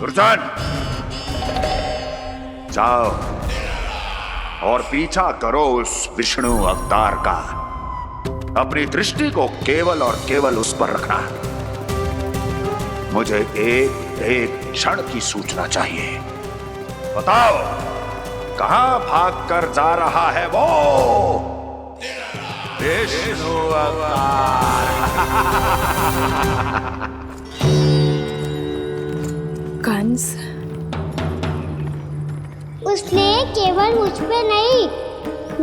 दुर्जन, जाओ और पीछा करो उस विष्णु अवतार का। अपनी दृष्टि को केवल और केवल उस पर रखना। मुझे एक क्षण की सूचना चाहिए। बताओ, कहां भागकर जा रहा है वो विष्णु अवतार? कंस, उसने केवल मुझ पे नहीं,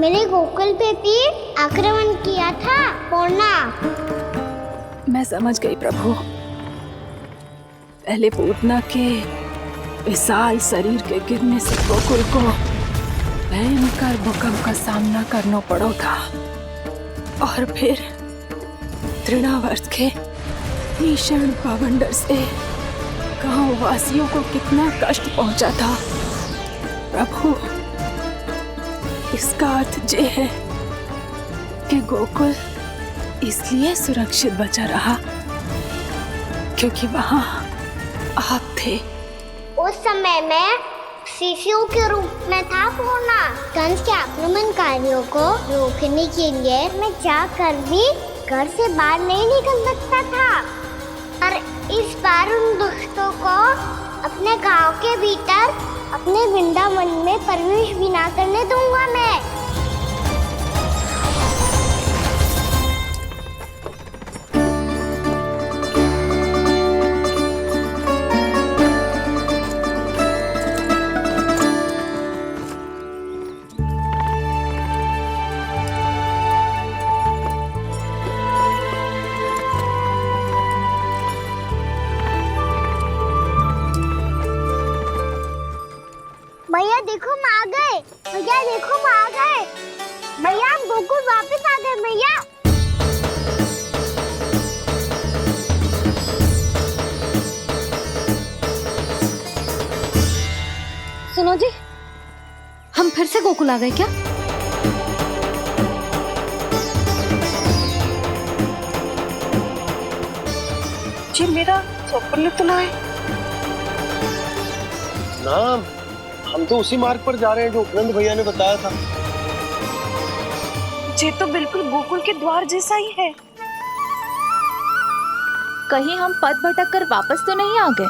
मेरे गोकुल पे भी आक्रमण किया था पूर्णा। मैं समझ गई प्रभु। पहले पूतना के विशाल शरीर के गिरने से गोकुल को भयंकर भूकंप का सामना करना पड़ा था, और फिर तृणावर्त के भीषण पावंडर से गांव वासियों को कितना कष्ट पहुंचा था। प्रभु, इसका अर्थ ये है कि गोकुल इसलिए सुरक्षित बचा रहा क्योंकि वहां आप थे। उस समय मैं शिशु के रूप में था पूर्णा। कंस के आक्रमणकारियों को रोकने के लिए मैं जाकर भी घर से बाहर नहीं निकल सकता था, और इस बार उन दुष्टों को अपने गांव के भीतर अपने वृंदावन में प्रवेश भी ना करने दूंगा मैं। भैया देखो हम आ गए, भैया देखो हम आ गए, भैया हम गोकुल वापस आ गए भैया। सुनो जी, हम फिर से गोकुल आ गए क्या? जी मेरा स्वप्न तो ना है। ना, हम तो उसी मार्ग पर जा रहे हैं जो उपनंद भैया ने बताया था। ये तो बिल्कुल गोकुल के द्वार जैसा ही है। कहीं हम पथ भटक कर वापस तो नहीं आ गए?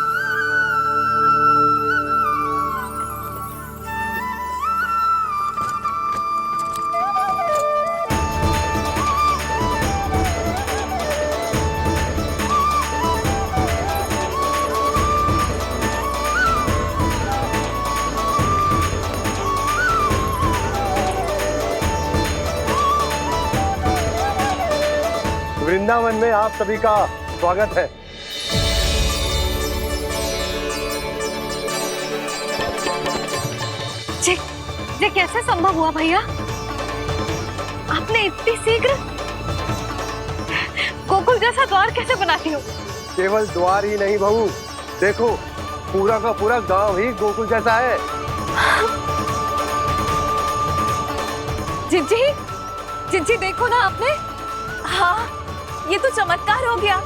वृंदावन में आप सभी का स्वागत है। ये कैसे संभव हुआ भैया? आपने इतनी शीघ्र गोकुल जैसा द्वार कैसे बनाती हो? केवल द्वार ही नहीं बहू, देखो पूरा का पूरा गांव ही गोकुल जैसा है। जिज्जी, जिज्जी देखो ना आपने। हाँ, ये तो चमत्कार हो गया।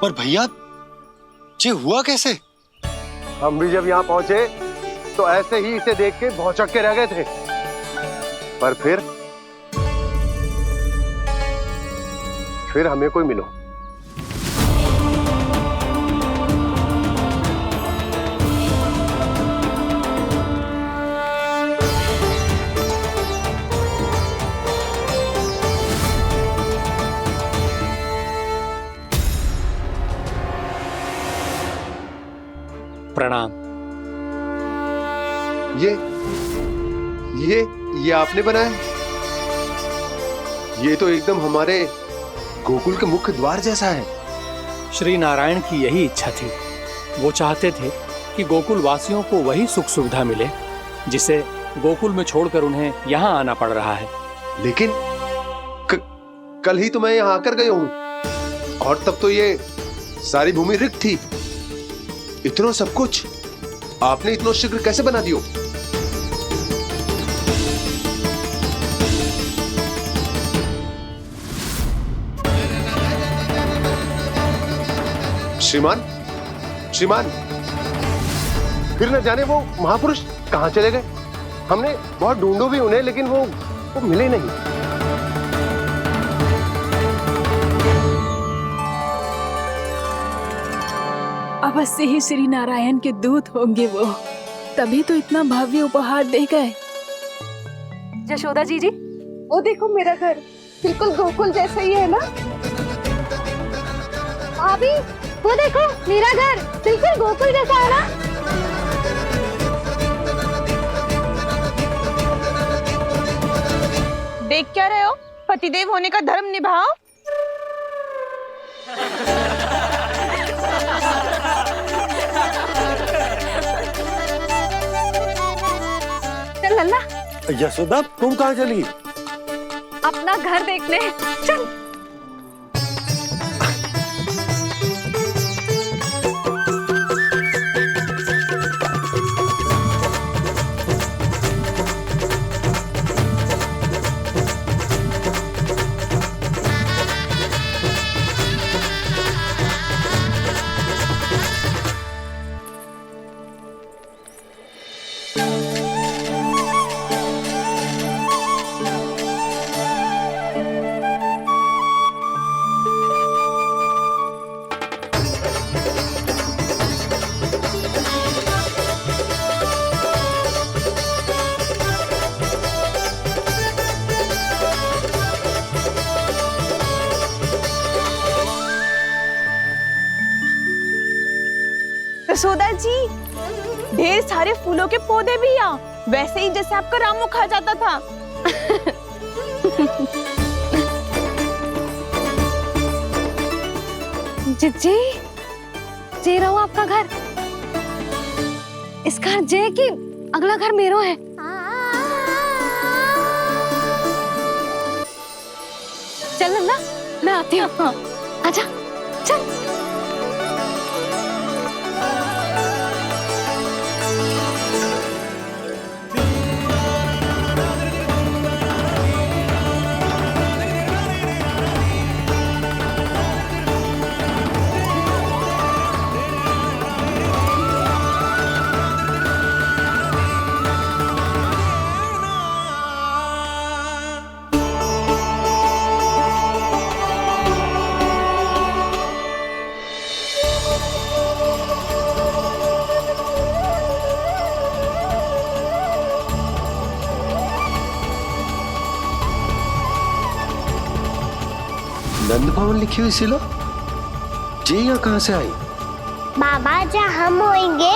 पर भैया, ये हुआ कैसे? हम भी जब यहाँ पहुंचे तो ऐसे ही इसे देख के भौचक के रह गए थे, पर फिर हमें कोई मिलो। प्रणाम। ये आपने बनाया? ये तो एकदम हमारे गोकुल के मुख्य द्वार जैसा है। श्री नारायण की यही इच्छा थी। वो चाहते थे कि गोकुल वासियों को वही सुख सुविधा मिले जिसे गोकुल में छोड़कर उन्हें यहाँ आना पड़ रहा है। लेकिन कल ही तो मैं यहाँ आकर गया हूँ, और तब तो ये सारी भूमि रिक्त थी। इतना सब कुछ आपने इतना शीघ्र कैसे बना दियो? श्रीमान, श्रीमान, फिर न जाने वो महापुरुष कहाँ चले गए। हमने बहुत ढूंढो भी उन्हें, लेकिन वो मिले नहीं। अवश्य ही श्री नारायण के दूत होंगे वो, तभी तो इतना भव्य उपहार दे गए। यशोदा जी, वो देखो मेरा घर बिल्कुल गोकुल जैसा ही है ना। भाभी वो देखो मेरा घर बिल्कुल गोकुल जैसा है ना। देख क्या रहे हो? पतिदेव होने का धर्म निभाओ। चल लल्ला, यशोदा तुम कहाँ चली? अपना घर देखने चल। यशोदा जी, ढेर सारे फूलों के पौधे भी यहाँ, वैसे ही जैसे आपका रामू खा जाता था। जी, जे रहो आपका घर। इस घर जे की अगला घर मेरो है। चल लल्ला, मैं आती हूँ। हाँ, आजा, चल। नंद भवन लिखी हुई सिलो, जी यहाँ कहाँ से आई? बाबा जहाँ हम होंगे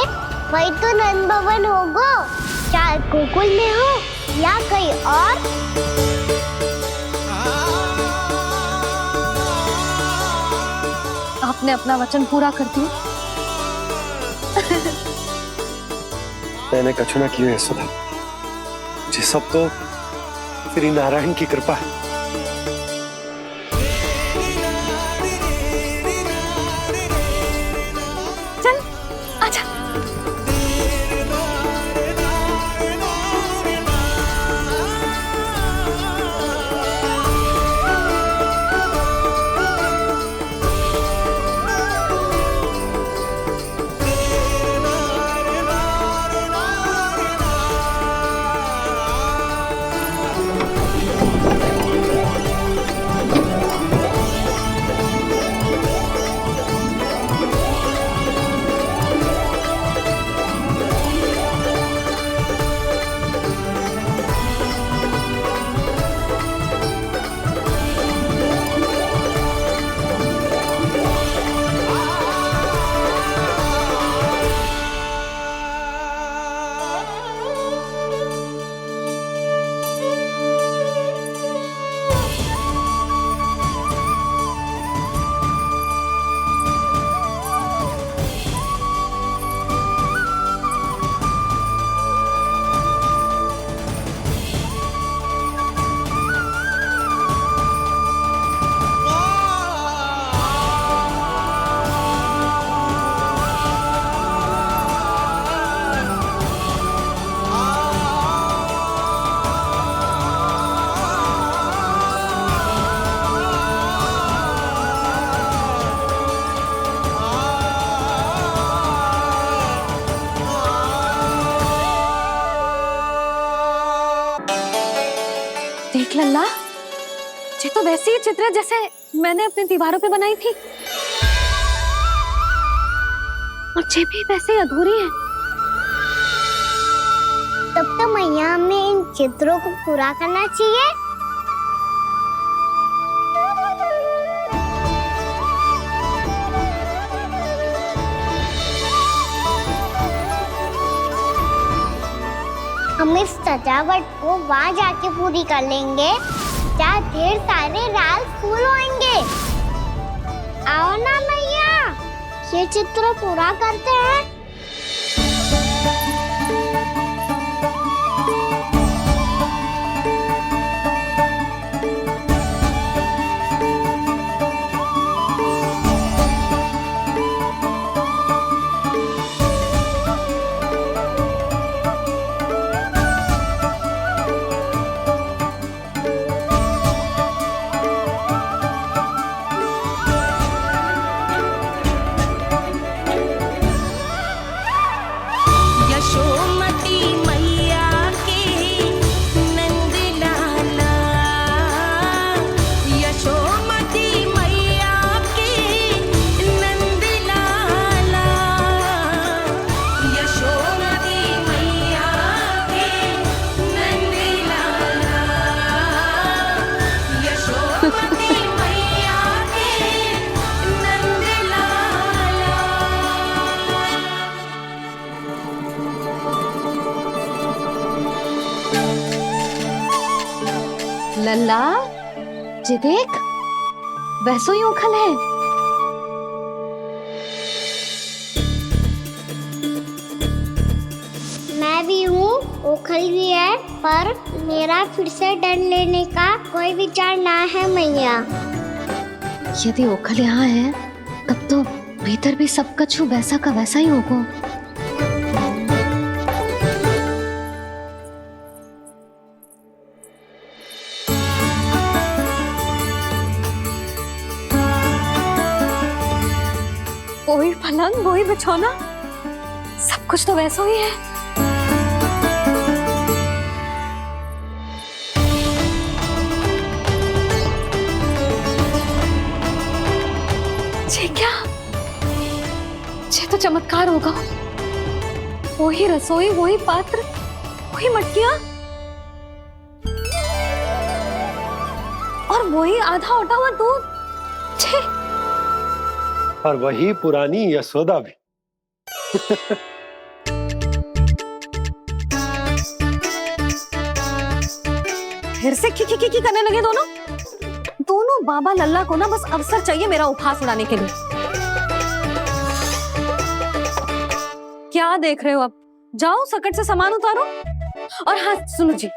वही तो नंद भवन होगा, चाहे गोकुल में हो या कहीं और। आपने अपना वचन पूरा कर दिया। मैंने कछु ना किया यशोदा, ये सब तो श्री नारायण की कृपा है। चल, आजा। देख लल्ला, ये तो वैसी ही चित्र है जैसे मैंने अपनी दीवारों पे बनाई थी, और ये भी वैसे ही अधूरी है। तब तो मैया हमें इन चित्रों को पूरा करना चाहिए। हम इस सजावट को वहाँ जाके पूरी कर लेंगे जहाँ ढेर सारे लाल फूल होंगे। आओ ना मैया, ये चित्र पूरा करते हैं। लल्ला, ये देख, वैसो ही उखल है। मैं भी हूँ, ओखल भी है, पर मेरा फिर से डर लेने का कोई विचार ना है मैया। यदि ओखल यहाँ है, तब तो भीतर भी सब कुछ वैसा का वैसा ही होगा। वही पलंग, वही बिछौना, सब कुछ तो वैसा ही है। ये क्या? ये तो चमत्कार होगा। वही रसोई, वही पात्र, वही मटकियां, और वही आधा उटा हुआ दूध। छे! और वही पुरानी यशोदा भी। फिर से की करने लगे दोनों बाबा लल्ला को ना बस अवसर चाहिए मेरा उपहास उड़ाने के लिए। क्या देख रहे हो? अब जाओ, सकट से सामान उतारो। और हाँ सुनो जी,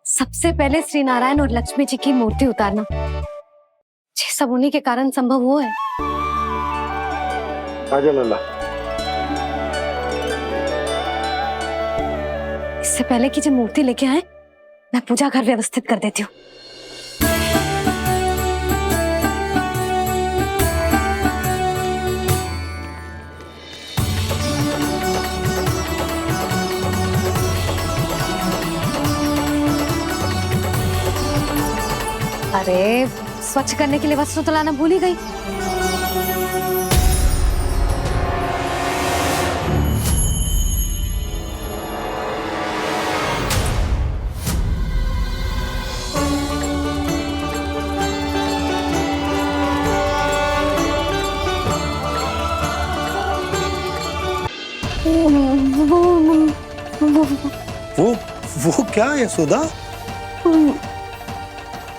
सबसे पहले श्री नारायण और लक्ष्मी जी की मूर्ति उतारना। ये सब उन्हीं के कारण संभव हुआ है। आजा लल्ला। इससे पहले कि जो मूर्ति लेके आए, मैं पूजा घर व्यवस्थित कर देती हूँ। अरे, स्वच्छ करने के लिए वस्त्र तो लाना भूल ही गई। वो क्या है यशोदा?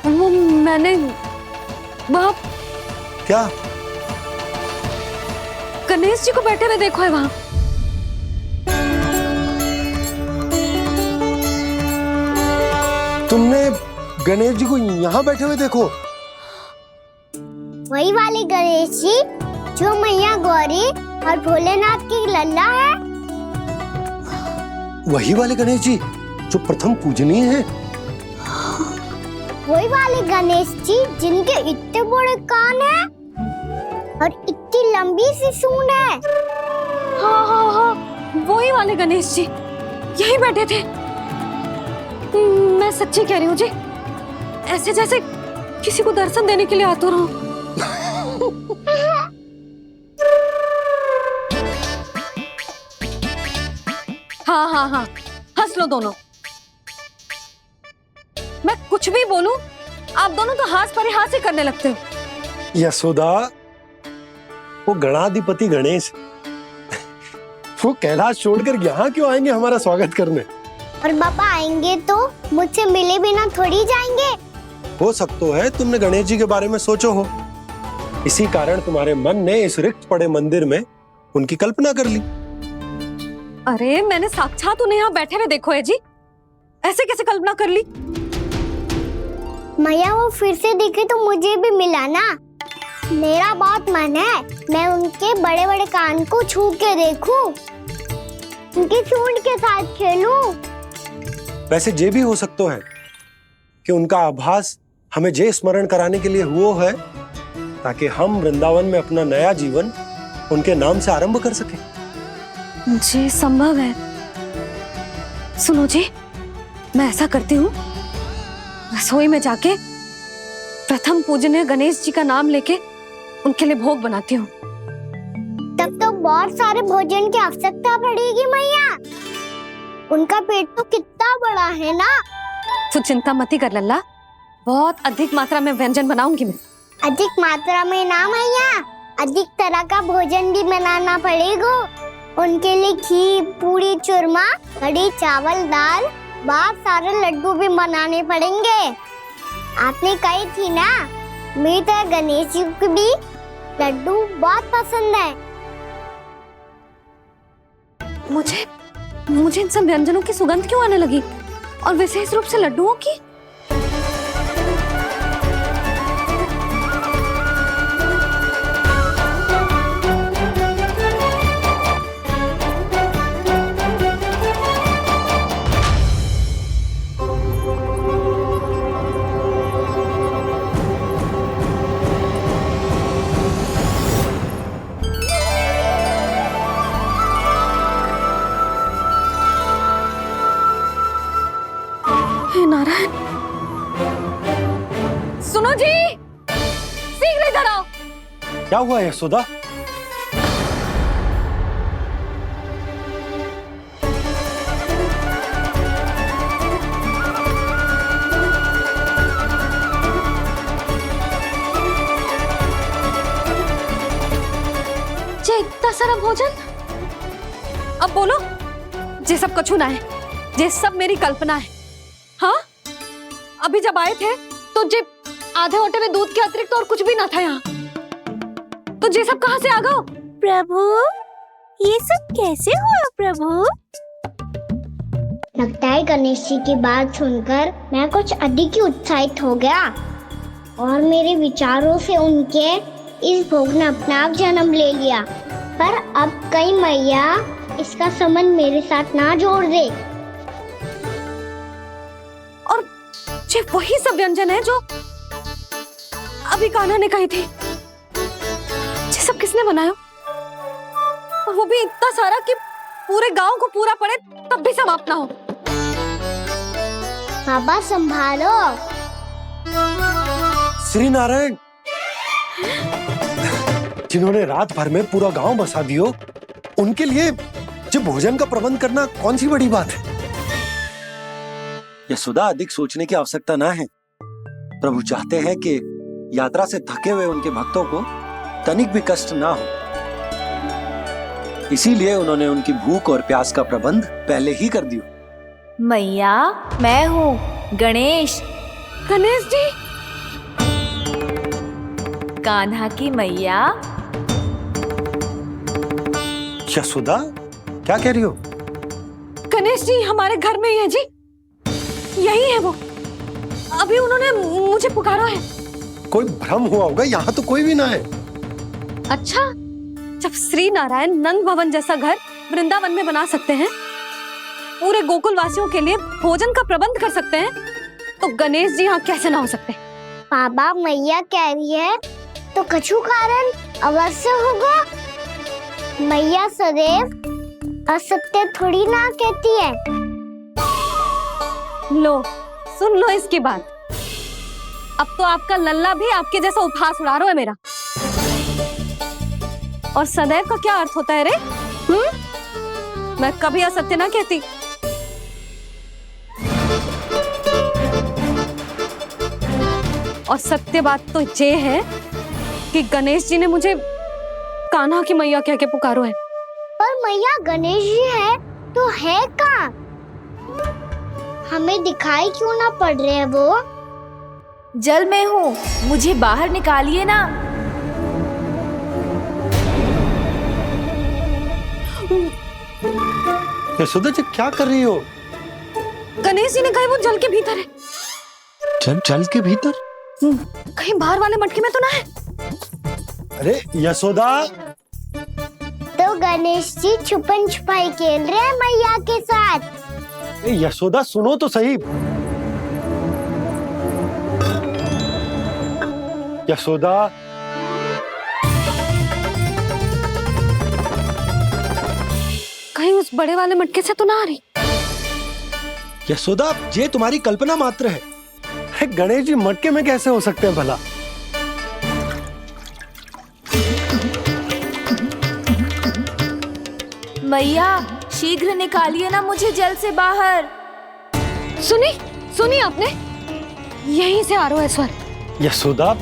वो मैंने बाप क्या? गणेश जी को बैठे हुए देखो है वहां। तुमने गणेश जी को यहाँ बैठे हुए देखो? वही वाले गणेश जी जो मैया गौरी और भोलेनाथ की लल्ला है। वही वाले गणेश जी जो प्रथम पूजनीय है। वही वाले गणेश जी जिनके इतने बड़े कान हैं और इतनी लंबी सी सूंड है। हाँ, वही वाले गणेश जी यही बैठे थे। मैं सच्ची कह रही हूँ जी, ऐसे जैसे किसी को दर्शन देने के लिए आतुर हो। हाँ हाँ हाँ, हंस लो दोनों। मैं कुछ भी बोलूं, आप दोनों तो हाथ परिहास ही करने लगते हो। यशोदा, वो गणाधिपति गणेश वो कैलाश छोड़कर यहाँ क्यों आएंगे हमारा स्वागत करने? और पापा आएंगे तो मुझसे मिले बिना थोड़ी जाएंगे। हो सकता है तुमने गणेश जी के बारे में सोचो हो, इसी कारण तुम्हारे मन ने इस रिक्त पड़े मंदिर में उनकी कल्पना कर ली। अरे मैंने साक्षात उन्हें यहाँ बैठे हुए देखो है जी, ऐसे कैसे कल्पना कर ली? मैया वो फिर से दिखे तो मुझे भी मिला ना। मेरा बहुत मन है मैं उनके बड़े बड़े कान को छू के देखूं, उनकी सूंड के साथ खेलूं। वैसे ये भी हो सकता है कि उनका आभास हमें जे स्मरण कराने के लिए हुआ है ताकि हम वृंदावन में अपना नया जीवन उनके नाम से आरंभ कर सके। जी संभव है। सुनो जी, मैं ऐसा करती हूँ, रसोई में जाके प्रथम पूजनीय गणेश जी का नाम लेके उनके लिए भोग बनाती हूँ। तब तो बहुत सारे भोजन की आवश्यकता पड़ेगी मैया, उनका पेट तो कितना बड़ा है ना। तू चिंता मत कर लल्ला, बहुत अधिक मात्रा में व्यंजन बनाऊंगी मैं। अधिक मात्रा में ना मैया, अधिक तरह का भोजन भी बनाना पड़ेगा। उनके लिए खीर, पूरी, चूरमा, कढ़ी, चावल, दाल, बहुत सारे लड्डू भी बनाने पड़ेंगे। आपने कही थी ना, मेरे गणेश जी को भी लड्डू बहुत पसंद है। मुझे इन सब व्यंजनों की सुगंध क्यों आने लगी, और विशेष रूप से लड्डुओं की? नारायण, सुनो जी, शीघ्र इधर आओ। क्या हुआ यशोदा? जे इतना सारा भोजन, अब बोलो, जे सब कछु ना है, जे सब मेरी कल्पना है। हाँ, अभी जब आए थे तो जे आधे ओटे में दूध के अतिरिक्त और कुछ भी ना था यहाँ, तो जे सब कहाँ से आ गए? प्रभु, ये सब कैसे हुआ प्रभु? लगता है गणेश जी की बात सुनकर मैं कुछ अधिक ही उत्साहित हो गया और मेरे विचारों से उनके इस भोग ने अपना आप जन्म ले लिया। पर अब कहीं मैया इसका संबंध मेरे साथ ना जोड़ दे। और ये वही सब व्यंजन है जो अभी कान्हा ने कही थी। ये सब किसने बनाया? और वो भी इतना सारा कि पूरे गांव को पूरा पड़े तब भी समाप्त ना हो। बाबा संभालो। श्री नारायण, जिन्होंने रात भर में पूरा गांव बसा दियो, उनके लिए जो भोजन का प्रबंध करना कौन सी बड़ी बात है? यशोदा, अधिक सोचने की आवश्यकता ना है। प्रभु चाहते हैं कि यात्रा से थके हुए उनके भक्तों को तनिक भी कष्ट ना हो, इसीलिए उन्होंने उनकी भूख और प्यास का प्रबंध पहले ही कर दिया। मैया, मैं हूँ गणेश। गणेश जी, कान्हा की मैया। यशोदा, क्या कह रही हो? गणेश जी हमारे घर में ही है जी, यही है वो। अभी उन्होंने मुझे पुकारा है। कोई भ्रम हुआ होगा, यहाँ तो कोई भी ना है। अच्छा, जब श्री नारायण नंद भवन जैसा घर वृंदावन में बना सकते हैं, पूरे गोकुल वासियों के लिए भोजन का प्रबंध कर सकते हैं, तो गणेश जी यहाँ कैसे ना हो सकते? बाबा, मैया कह रही है तो कछु कारण अवश्य होगा। मैया सदैव असत्य थोड़ी ना कहती है। लो, सुन लो इसकी बात। अब तो आपका लल्ला भी आपके जैसा उपहास उड़ा रहा है मेरा। और सदैव का क्या अर्थ होता है रे? मैं कभी असत्य ना कहती। और सत्य बात तो ये है कि गणेश जी ने मुझे कान्हा की मैया कह के पुकारो है। पर मैया गणेश जी है तो है कहाँ? हमें दिखाई क्यों ना पड़ रहे हैं वो? जल में हूँ, मुझे बाहर निकालिए ना। यशोदा जी क्या कर रही हो? गणेश जी ने कहा वो जल के भीतर है। जल के भीतर? कहीं बाहर वाले मटके में तो ना है? अरे यशोदा! तो गणेश जी छुपन छुपाई खेल रहे हैं मैया के साथ। यशोदा सुनो तो सही। यशोदा, कहीं उस बड़े वाले मटके से तो ना आ रही? यशोदा ये तुम्हारी कल्पना मात्र है। अरे गणेश जी मटके में कैसे हो सकते हैं भला? मैया शीघ्र निकालिए ना मुझे जल से बाहर। सुनी आपने? यहीं से आ रहा है स्वर। यशोदा,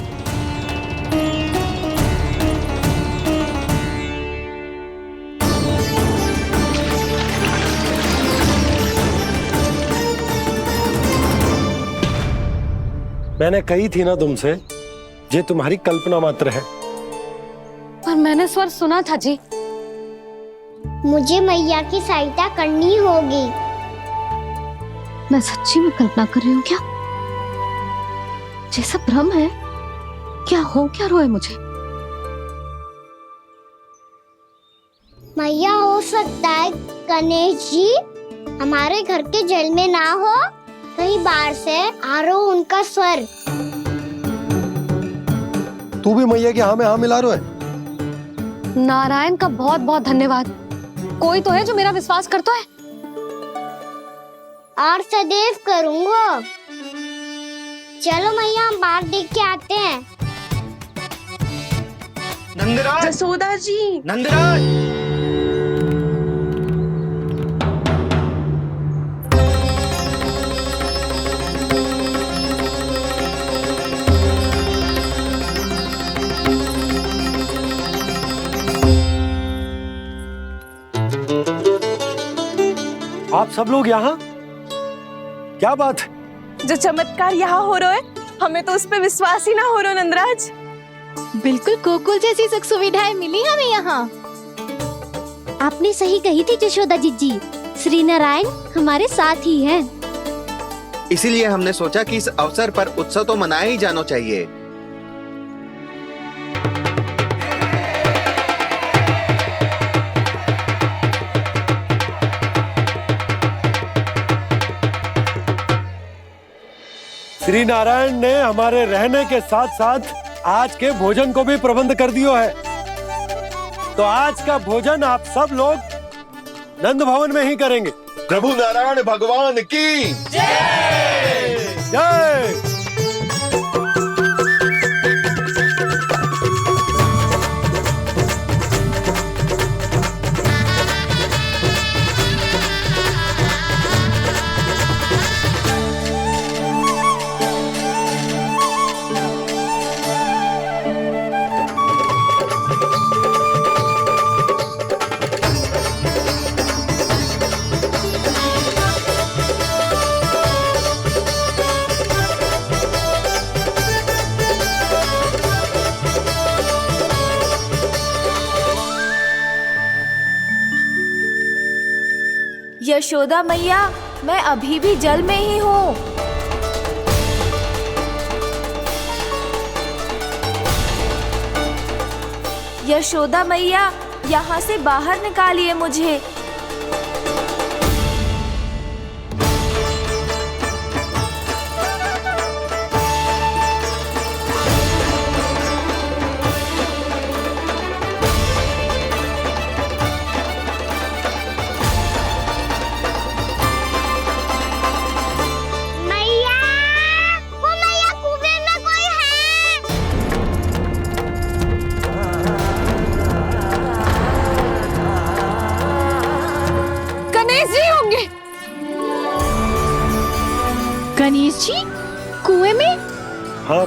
मैंने कही थी ना तुमसे, ये तुम्हारी कल्पना मात्र है। पर मैंने स्वर सुना था जी। मुझे मैया की सहायता करनी होगी। मैं सच्ची में कल्पना कर रही हूँ क्या? जैसा भ्रम है क्या? हो क्या रहा है मुझे? मैया हो सकता है गणेश जी हमारे घर के जल में ना हो, कहीं बाहर से आ रहा हो उनका स्वर। तू भी मैया के हाँ में हाँ मिला रहा है। नारायण का बहुत बहुत धन्यवाद। कोई तो है जो मेरा विश्वास करता है। और सदैव करूंगा। चलो मैया हम बाहर देख के आते हैं। नंदराज! यशोदा जी! नंदराज! आप सब लोग यहाँ? क्या बात है? जो चमत्कार यहाँ हो रहा है, हमें तो उस पे विश्वास ही ना हो रहा नंदराज। बिल्कुल गोकुल जैसी सुख सुविधाएं मिली हमें यहाँ। आपने सही कही थी यशोदा जीजी, श्री नारायण हमारे साथ ही हैं। इसीलिए हमने सोचा कि इस अवसर पर उत्सव तो मनाया ही जाना चाहिए। श्री नारायण ने हमारे रहने के साथ साथ आज के भोजन को भी प्रबंध कर दिया है। तो आज का भोजन आप सब लोग नंद भवन में ही करेंगे। प्रभु नारायण भगवान की जय जय। यशोदा मैया, मैं अभी भी जल में ही हूँ। यशोदा मैया, यहाँ से बाहर निकालिए मुझे। मैया, वो मैया कुएं में गणेश जी कुएं में? हाँ,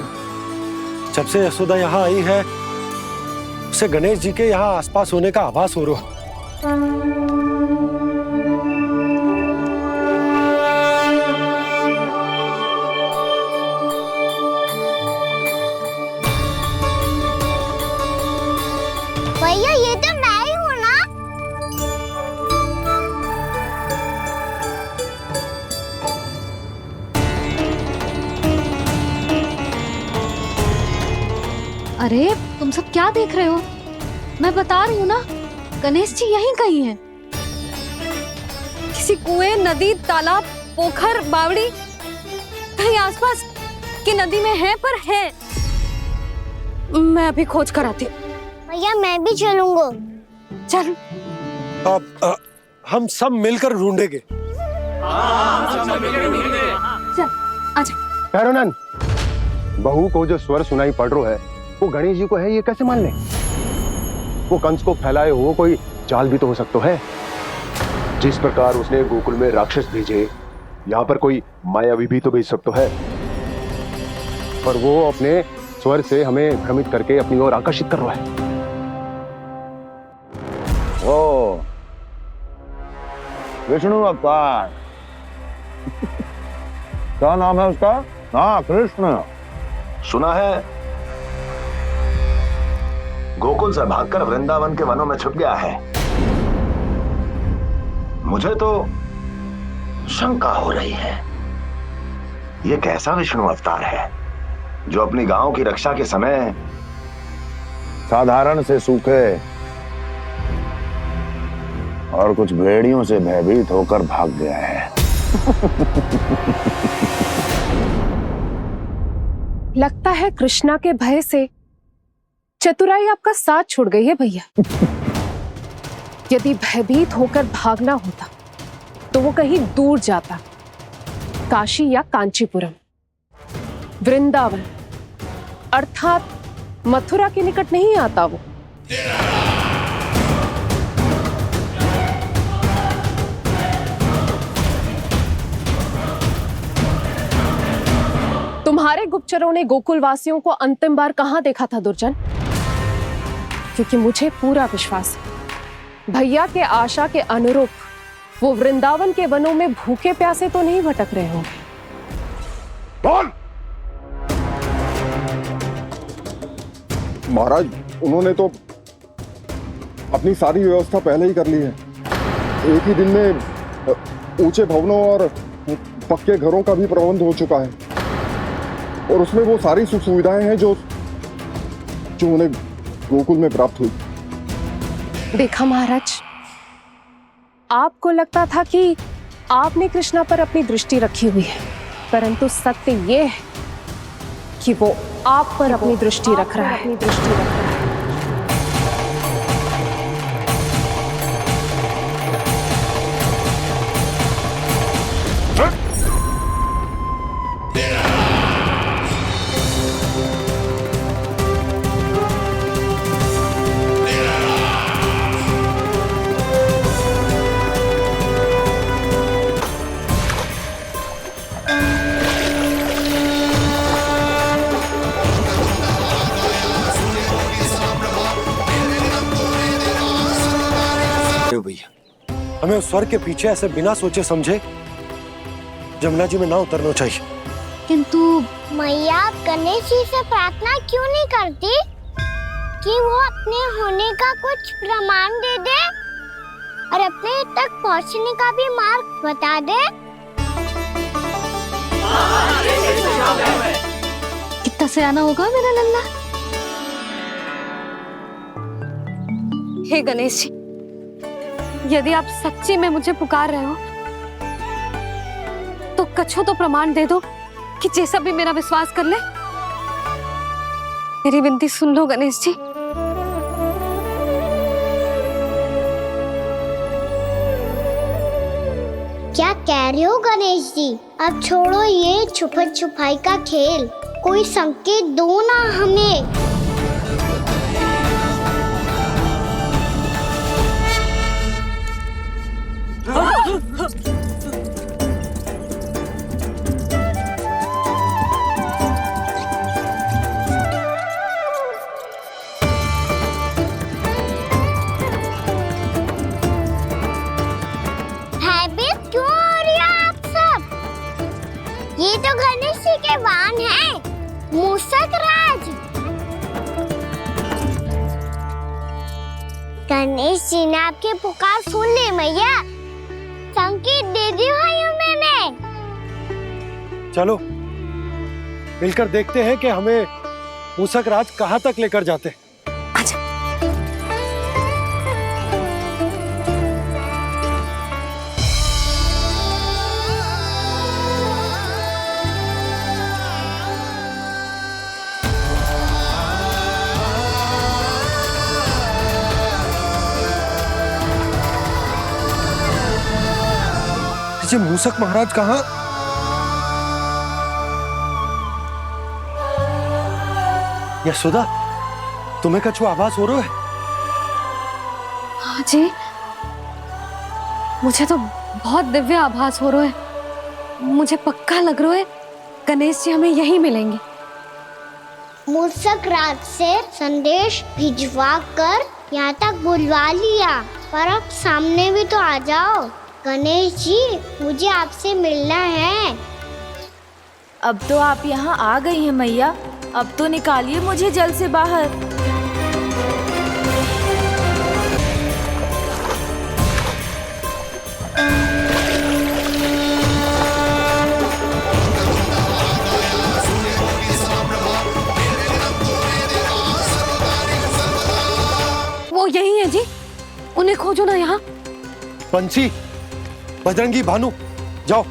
जब से यशोदा यहाँ आई है उसे गणेश जी के यहाँ आसपास होने का आभास हो रहा। भैया ये तो मैं ही हूँ ना। अरे तुम सब क्या देख रहे हो? मैं बता रही हूँ ना, गणेश जी यहीं कहीं हैं। किसी कुएं, नदी, तालाब, पोखर, बावड़ी कहीं आसपास की नदी में है, पर है। मैं अभी खोज कर आती हूँ। भैया मैं भी चलूंगा। चल। अब हम सब मिलकर ढूंढेंगे। चल आजा। पैरोनन, बहू को जो स्वर सुनाई पड़ रहा है वो गणेश जी को है, ये कैसे मान ले? वो कंस को फैलाए हो कोई चाल भी तो हो सकता है। जिस प्रकार उसने गोकुल में राक्षस भेजे, यहाँ पर कोई मायावी भी तो भेज सकता है। पर वो अपने स्वर से हमें भ्रमित करके अपनी ओर आकर्षित कर रहा है। ओ विष्णु अवतार। क्या नाम है उसका? हाँ, कृष्ण। सुना है गोकुल से भागकर वृंदावन के वनों में छुप गया है। मुझे तो शंका हो रही है, ये कैसा विष्णु अवतार है जो अपनी गांव की रक्षा के समय साधारण से सूखे और कुछ भेड़ियों से भयभीत होकर भाग गया है। लगता है कृष्णा के भय से चतुराई आपका साथ छोड़ गई है भैया। यदि भयभीत होकर भागना होता तो वो कहीं दूर जाता, काशी या कांचीपुरम, वृंदावन अर्थात मथुरा के निकट नहीं आता वो। तुम्हारे गुप्तचरों ने गोकुल वासियों को अंतिम बार कहां देखा था दुर्जन? क्योंकि मुझे पूरा विश्वास है भैया के आशा के अनुरूप वो वृंदावन के वनों में भूखे प्यासे तो नहीं भटक रहे होंगे। बोल। महाराज, उन्होंने तो अपनी सारी व्यवस्था पहले ही कर ली है। एक ही दिन में ऊंचे भवनों और पक्के घरों का भी प्रबंध हो चुका है, और उसमें वो सारी सुख सुविधाएं हैं जो उन्हें गोकुल में प्राप्त हुई। देखा महाराज, आपको लगता था कि आपने कृष्णा पर अपनी दृष्टि रखी हुई है, परंतु सत्य ये है कि वो आप पर अपनी दृष्टि रख रहा है। भैया, हमें उस स्वर के पीछे ऐसे बिना सोचे समझे जमुना जी में ना उतरना चाहिए। किंतु मैया, आप गणेश जी से प्रार्थना क्यों नहीं करती कि वो अपने होने का कुछ प्रमाण दे दे और अपने तक पहुंचने का भी मार्ग बता दे? कितना सयाना होगा मेरा लल्ला। हे गणेश जी, यदि आप सच्ची में मुझे पुकार रहे हो तो कछो तो प्रमाण दे दो कि जैसा भी मेरा विश्वास कर ले। मेरी विनती सुन लो गणेश जी। क्या कह रहे हो गणेश जी? अब छोड़ो ये छुपन छुपाई का खेल, कोई संकेत दो ना हमें। ये तो गणेश जी के वाहन हैं, मूषक राज। गणेश जी ने आपकी पुकार सुन ली मैया, संकेत दे दी भाइयों मैंने। चलो मिलकर देखते हैं कि हमें मूषक राज कहाँ तक लेकर जाते हैं। मूषक महाराज कहाँ? यशोदा, तुम्हें कछु आभास हो रहा है? हाँ जी, मुझे तो बहुत दिव्य आभास हो रहा है। मुझे पक्का लग रहा है गणेश जी हमें यहीं मिलेंगे। मूषक राज से संदेश भिजवा कर यहाँ तक बुलवा लिया, पर अब सामने भी तो आ जाओ। गणेश जी, मुझे आपसे मिलना है। अब तो आप यहाँ आ गई हैं मैया, अब तो निकालिए मुझे जल से बाहर। वो यही है जी, उन्हें खोजो ना यहाँ। पंछी, बजरंगी, भानु, जाओ।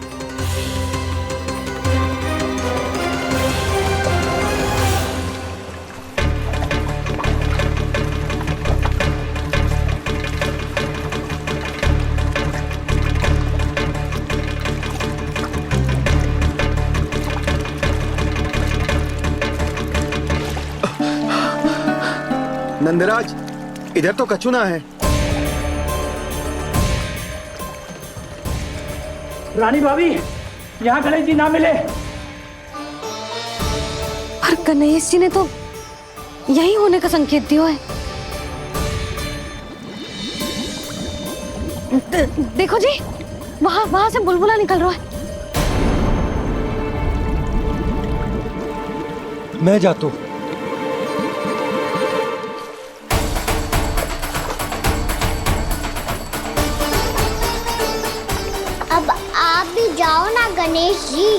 नंदराज, इधर तो कछुना है। रानी भाभी, यहाँ गणेश जी ना मिले। पर गणेश जी ने तो यही होने का संकेत दिया है। देखो जी, वहां से बुलबुला निकल रहा है। मैं जाता हूँ। अब आप भी जाओ ना गणेश जी।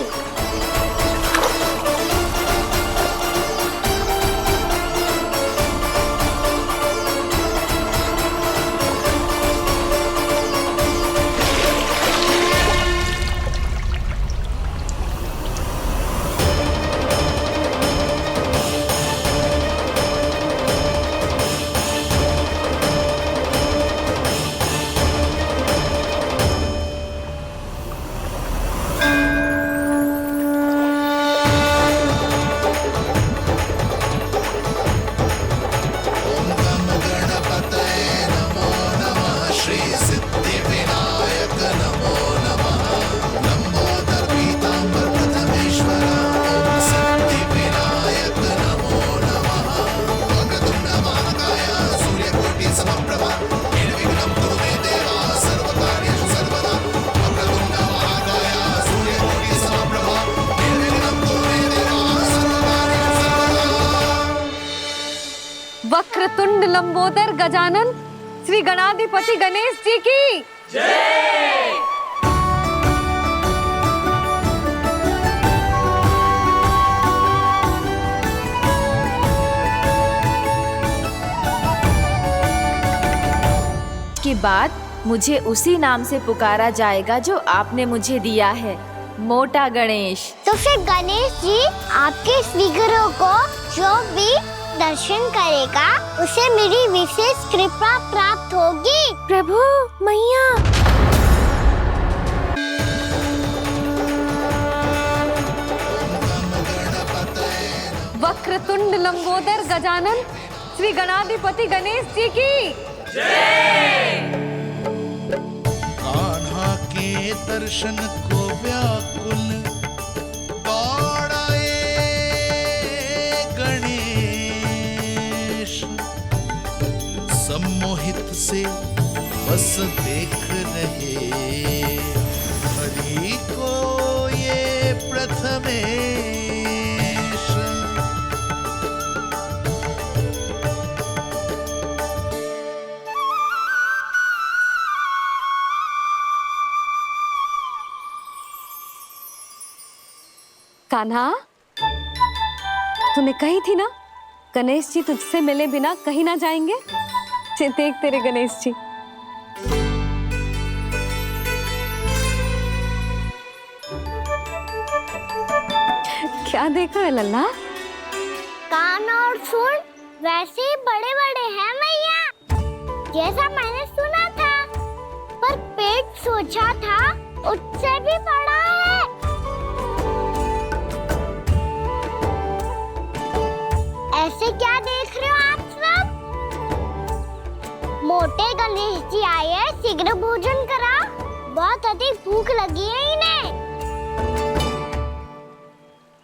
वक्रतुंड लंबोदर गजानन श्री गणाधिपति गणेश जी की जय। के बाद मुझे उसी नाम से पुकारा जाएगा जो आपने मुझे दिया है, मोटा गणेश। तो फिर गणेश जी आपके स्वीकरों को जो भी दर्शन करेगा उसे मेरी विशेष कृपा प्राप्त होगी। प्रभु, मैया। वक्रतुंड लंबोदर गजानन श्री गणाधिपति गणेश जी की जय। कान्हा के दर्शन को व्याकुल दौड़ाए गणेश, सम्मोहित से बस देख रहे हरि को ये प्रथम कान्हा, तूने कही थी ना गणेश जी तुझसे मिले बिना कहीं ना जाएंगे। देख तेरे गणेश जी। क्या देख रहा है लल्ला? कान और सुन वैसे ही बड़े बड़े हैं मैया, जैसा मैंने सुना था, पर पेट सोचा था उससे भी बड़ा है। ऐसे क्या देख रहे हो आप सब? मोटे गणेश जी आए हैं, शीघ्र भोजन करा, बहुत अधिक भूख लगी है इन्हें।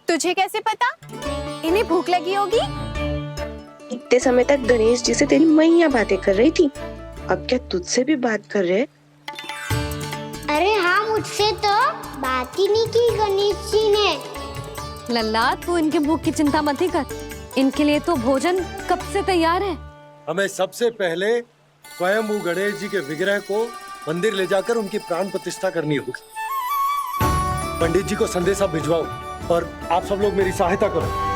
तुझे कैसे पता इन्हें भूख लगी होगी? इतने समय तक गणेश जी से तेरी मैया बातें कर रही थी, अब क्या तुझसे भी बात कर रहे? अरे हाँ, मुझसे तो बात ही नहीं की गणेश जी ने। लल्ला, तू इनके भूख की चिंता मत ही कर, इनके लिए तो भोजन कब से तैयार है। हमें सबसे पहले स्वयं गणेश जी के विग्रह को मंदिर ले जाकर उनकी प्राण प्रतिष्ठा करनी होगी। पंडित जी को संदेशा भिजवाओ और आप सब लोग मेरी सहायता करो।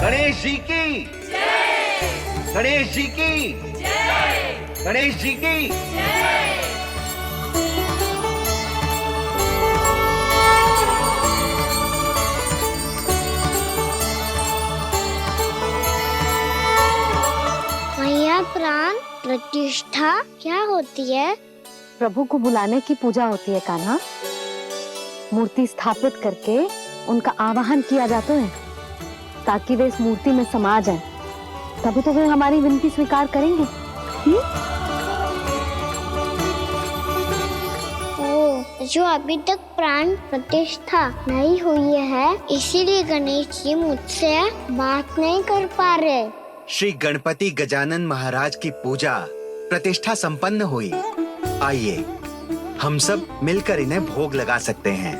गणेश जी की जय! गणेश जी की जय! गणेश जी की जय! मैया, प्राण प्रतिष्ठा क्या होती है? प्रभु को बुलाने की पूजा होती है कान्हा। मूर्ति स्थापित करके उनका आवाहन किया जाता है ताकि वे इस मूर्ति में समा जाएं। तभी तो वे हमारी विनती स्वीकार करेंगे। ओ, जो अभी तक प्राण प्रतिष्ठा नहीं हुई है, इसीलिए गणेश जी मुझसे बात नहीं कर पा रहे। श्री गणपति गजानन महाराज की पूजा प्रतिष्ठा संपन्न हुई। आइए हम सब मिलकर इन्हें भोग लगा सकते हैं।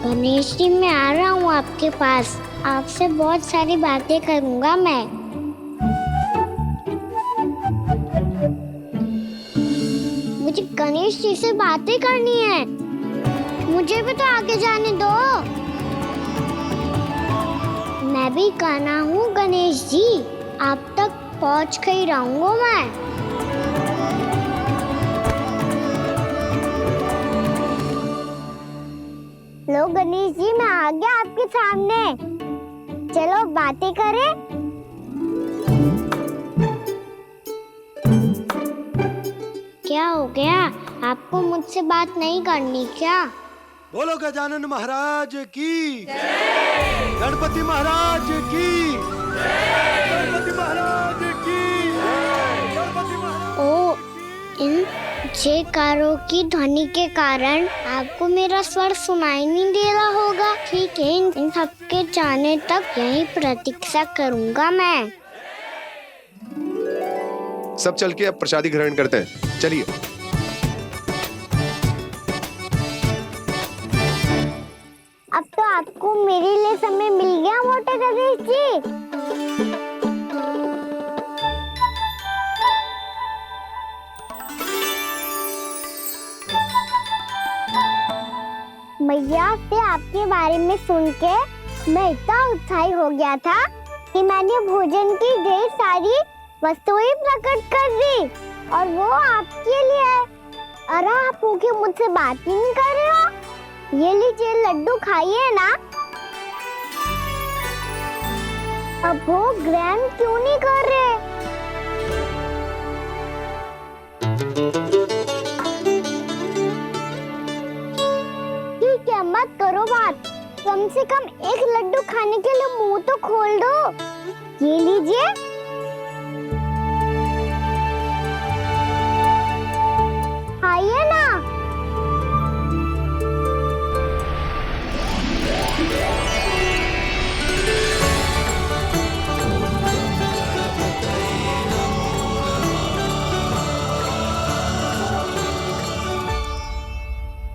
गणेश जी, मैं आ रहा हूँ आपके पास, आपसे बहुत सारी बातें करूँगा मैं। मुझे गणेश जी से बातें करनी है, मुझे भी तो आगे जाने दो। मैं भी कान्हा हूँ गणेश जी, आप तक पहुँच कर ही रहूंगा मैं। लो गणेश जी, मैं आ गया आपके सामने, चलो बातें करें। क्या हो गया, आपको मुझसे बात नहीं करनी क्या? बोलो गजानन महाराज की जय! गणपति महाराज की जय! गणपति महाराज की जय! गणपति महाराज। ओ, इन जयकारों की ध्वनि के कारण आपको मेरा स्वर सुनाई नहीं दे रहा होगा। ठीक है, इन सबके जाने तक यही प्रतीक्षा करूंगा मैं। सब चल के अब प्रसादी ग्रहण करते हैं, चलिए। अब तो आपको मेरे लिए समय मिल गया मोटे गणेश जी। मैया से आपके बारे में सुन के मैं इतना उत्साही हो गया था कि मैंने भोजन की ढेर सारी वस्तुएं प्रकट कर दी, और वो आपके लिए। अरे आप भूखे मुझसे बात ही नहीं कर रहे हो। ये लीजिए लड्डू, खाइए ना। अब वो ग्रहण क्यों नहीं कर रहे? ठीक है, मत करो बात, कम से कम एक लड्डू खाने के लिए मुंह तो खोल दो। ये लीजिए। खाइए ना।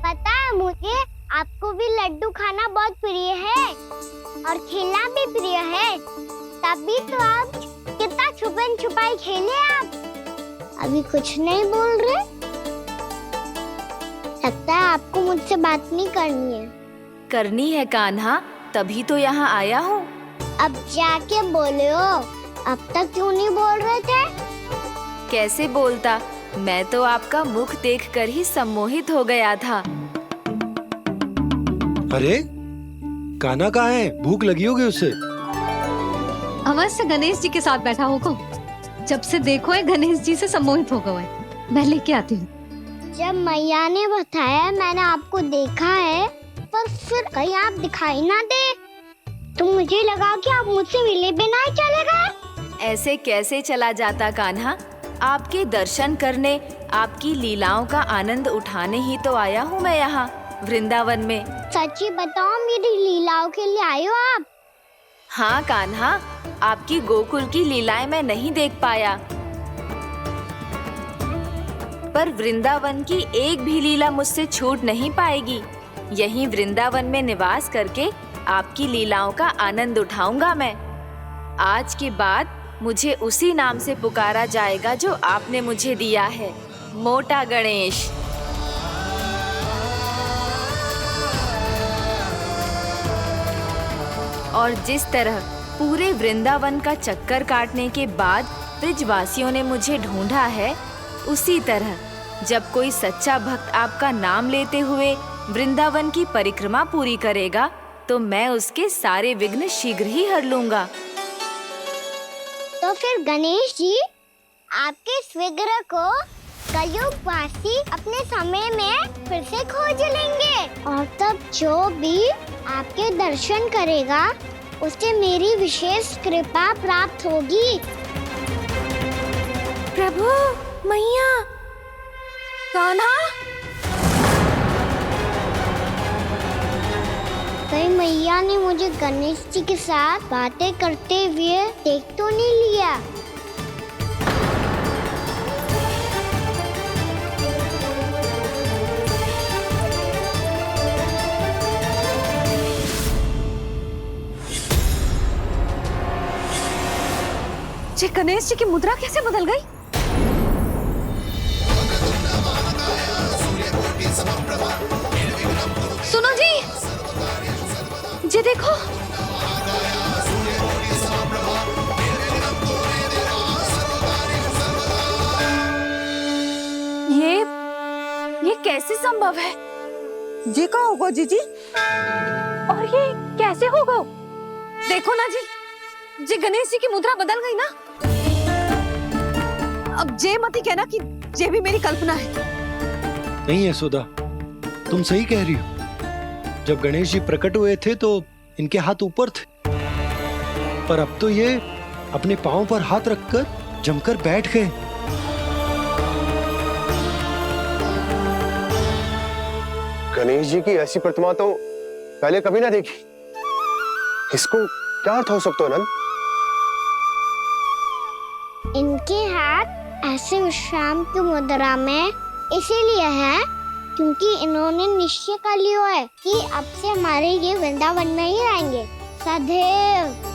पता है मुझे आपको भी लड्डू खाना बहुत प्रिय है और खेलना भी प्रिय है, तभी तो आप कितना छुपन छुपाई खेले आप। अभी कुछ नहीं बोल रहे? लगता है आपको मुझसे बात नहीं करनी है। करनी है कान्हा, तभी तो यहाँ आया हूँ। अब जाके बोले हो, अब तक क्यों नहीं बोल रहे थे? कैसे बोलता, मैं तो आपका मुख देखकर ही सम्मोहित हो गया था। अरे कान्हा कहाँ है? भूख लगी होगी उससे। अवश्य गणेश जी के साथ बैठा होगा। जब से देखो है गणेश जी से सम्मोहित हो गए। मैं लेके आती हूँ। जब मैया ने बताया मैंने आपको देखा है, पर फिर कहीं आप दिखाई ना दे, तो मुझे लगा कि आप मुझसे मिले बिना ही चले गए। ऐसे कैसे चला जाता कान्हा? आपके दर्शन करने, आपकी लीलाओं का आनंद उठाने ही तो आया हूँ मैं यहाँ वृंदावन में। सच्ची बताओ, मेरी लीलाओं के लिए आए हो आप? हाँ कान्हा, आपकी गोकुल की लीलाएं मैं नहीं देख पाया, पर वृंदावन की एक भी लीला मुझसे छूट नहीं पाएगी। यहीं वृंदावन में निवास करके आपकी लीलाओं का आनंद उठाऊंगा मैं। आज के बाद मुझे उसी नाम से पुकारा जाएगा जो आपने मुझे दिया है, मोटा गणेश। और जिस तरह पूरे वृंदावन का चक्कर काटने के बाद ब्रिजवासियों ने मुझे ढूंढा है, उसी तरह जब कोई सच्चा भक्त आपका नाम लेते हुए वृंदावन की परिक्रमा पूरी करेगा, तो मैं उसके सारे विघ्न शीघ्र ही हर लूंगा। तो फिर गणेश जी, आपके इस विग्रह को कलयुगवासी अपने समय में फिर से खोज लेंगे, और तब जो भी आपके दर्शन करेगा उसे मेरी विशेष कृपा प्राप्त होगी। प्रभु, मैया, कान्हा। कहीं मैया ने मुझे गणेश जी के साथ बातें करते हुए देख तो नहीं लिया? जी गणेश जी की मुद्रा कैसे बदल गई? सुनो जी, जी देखो। ये कैसे संभव है? जी का होगा जीजी? और ये कैसे होगा? देखो ना जी गणेश जी की मुद्रा बदल गई ना। अब जे मत ही कहना कि ये भी मेरी कल्पना है। नहीं यशोदा, तुम सही कह रही हो। जब गणेश जी प्रकट हुए थे तो इनके हाथ ऊपर थे, पर अब तो ये अपने पांव पर हाथ रखकर जमकर बैठ गए। गणेश जी की ऐसी प्रतिमा तो पहले कभी ना देखी। इसको क्या अर्थ हो सकता है नंद? इनके हाथ ऐसे विश्राम की मुद्रा में इसीलिए है क्योंकि इन्होंने निश्चय कर लिया है कि अब से हमारे ये वृंदावन में ही रहेंगे सदैव।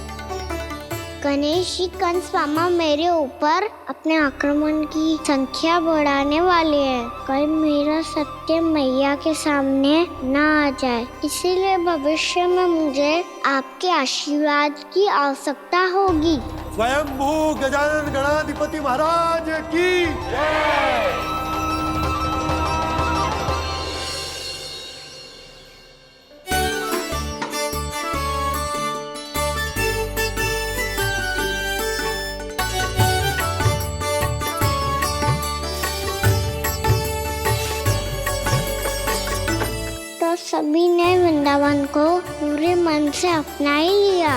गणेश जी कंस मामा मेरे ऊपर अपने आक्रमण की संख्या बढ़ाने वाले हैं, कल मेरा सत्य मैया के सामने ना आ जाए, इसीलिए भविष्य में मुझे आपके आशीर्वाद की आवश्यकता होगी। स्वयंभू गजानन गणाधिपति महाराज की जय। तो सभी ने वृंदावन को पूरे मन से अपना ही लिया।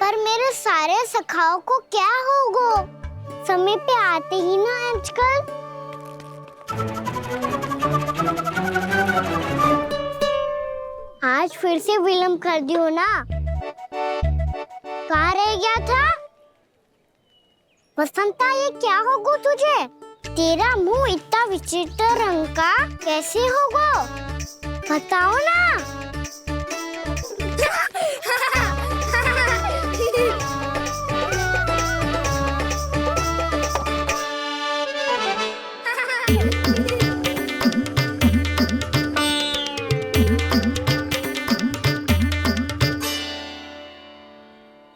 पर मेरे सारे सखाओं को क्या होगा? समय पे आते ही ना आजकल। आज फिर से विलंब कर दियो ना। कहाँ रह गया था? बसंता, ये क्या होगा तुझे? तेरा मुंह इतना विचित्र रंग का कैसे होगा? बताओ ना।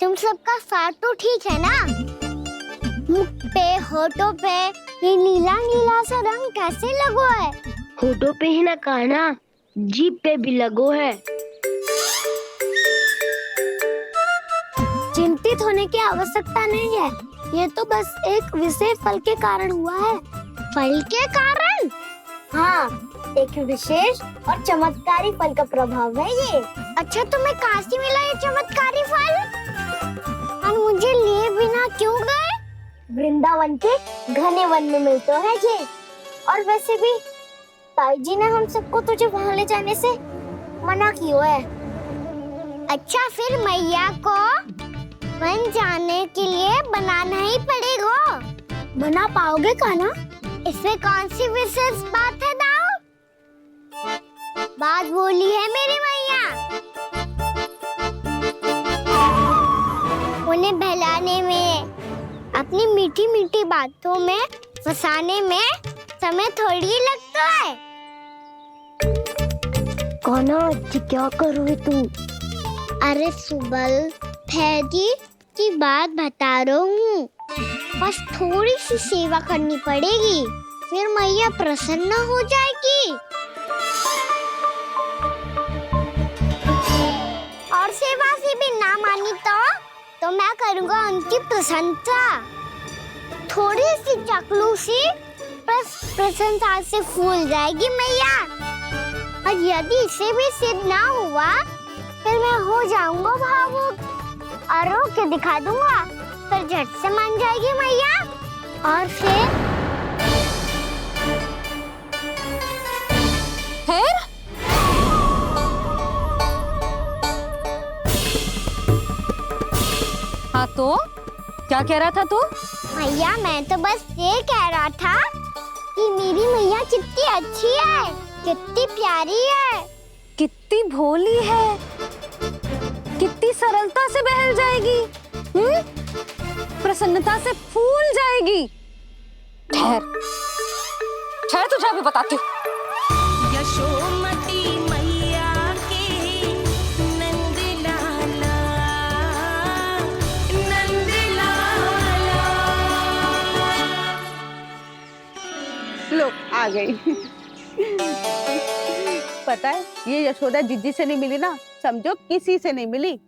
तुम सबका साथ तो ठीक है ना? मुख पे, होठों पे ये नीला नीला सा रंग कैसे लगो है? होठों पे ही ना कहना, जीभ पे भी लगो है। चिंतित होने की आवश्यकता नहीं है, ये तो बस एक विशेष फल के कारण हुआ है। फल के कारण? हाँ, एक विशेष और चमत्कारी फल का प्रभाव है ये। अच्छा, तुम्हें कहाँ से मिला ये चमत्कारी फल? और मुझे लिए बिना क्यों गए? वृंदावन के घने वन में मिलते हैं ये। और वैसे भी ताई जी ने हम सबको तुझे वहाँ ले जाने से मना किया है। अच्छा, फिर मैया को वन जाने के लिए बनाना ही पड़ेगा। बना पाओगे का ना? इसमें कौन सी विशेष बात है दाऊ? बात बोली है मेरी मैया। उन्हें बहलाने में, अपनी मीठी मीठी बातों में फंसाने में समय थोड़ी लगता है। कौन क्या करोगे तुम? अरे सुबल, फैजी की बात बता रहा हूँ। बस थोड़ी सी सेवा करनी पड़ेगी, फिर मैया प्रसन्न हो जाएगी। और सेवा से भी ना मानी तो मैं करूँगा उनकी प्रशंसा। थोड़ी सी चाकलूसी बस प्रशंसा से फूल जाएगी मैया। और यदि इसे भी सिद्ध ना हुआ, फिर मैं हो जाऊंगा भावुक और रो के दिखा दूंगा, फिर झट से मान जाएगी मैया। और फिर हाँ तो क्या कह रहा था तू? मैया, मैं तो बस ये कह रहा था कि मेरी मैया कितनी अच्छी है, कितनी प्यारी है, कितनी भोली है, कितनी सरलता से बहल जाएगी, प्रसन्नता से फूल जाएगी। ठहर ठहर, तुझे अभी बताती हूँ। यशोमती मैया के नंद लाला, नंद लाला। लो आ गई। पता है, ये यशोदा जिज्जी से नहीं मिली ना, समझो किसी से नहीं मिली।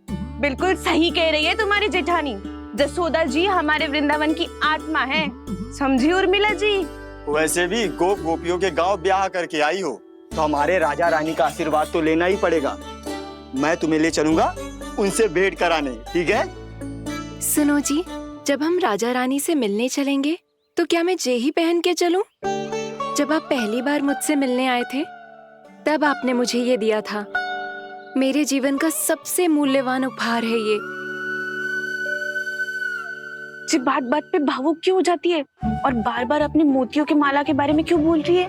बिल्कुल सही कह रही है तुम्हारी जेठानी। जसोदा जी हमारे वृंदावन की आत्मा है, समझी उर्मिला जी। वैसे भी गोप गोपियों के गांव ब्याह करके आई हो, तो हमारे राजा रानी का आशीर्वाद तो लेना ही पड़ेगा। मैं तुम्हें ले चलूंगा उनसे भेंट कराने, ठीक है? सुनो जी, जब हम राजा रानी से मिलने चलेंगे तो क्या मैं जे ही पहन के चलूं? जब आप पहली बार मुझसे मिलने आए थे, तब आपने मुझे ये दिया था। मेरे जीवन का सबसे मूल्यवान उपहार है ये। जी बात बात पे भावुक क्यों हो जाती है और बार बार अपनी मोतियों की माला के बारे में क्यों बोल रही है?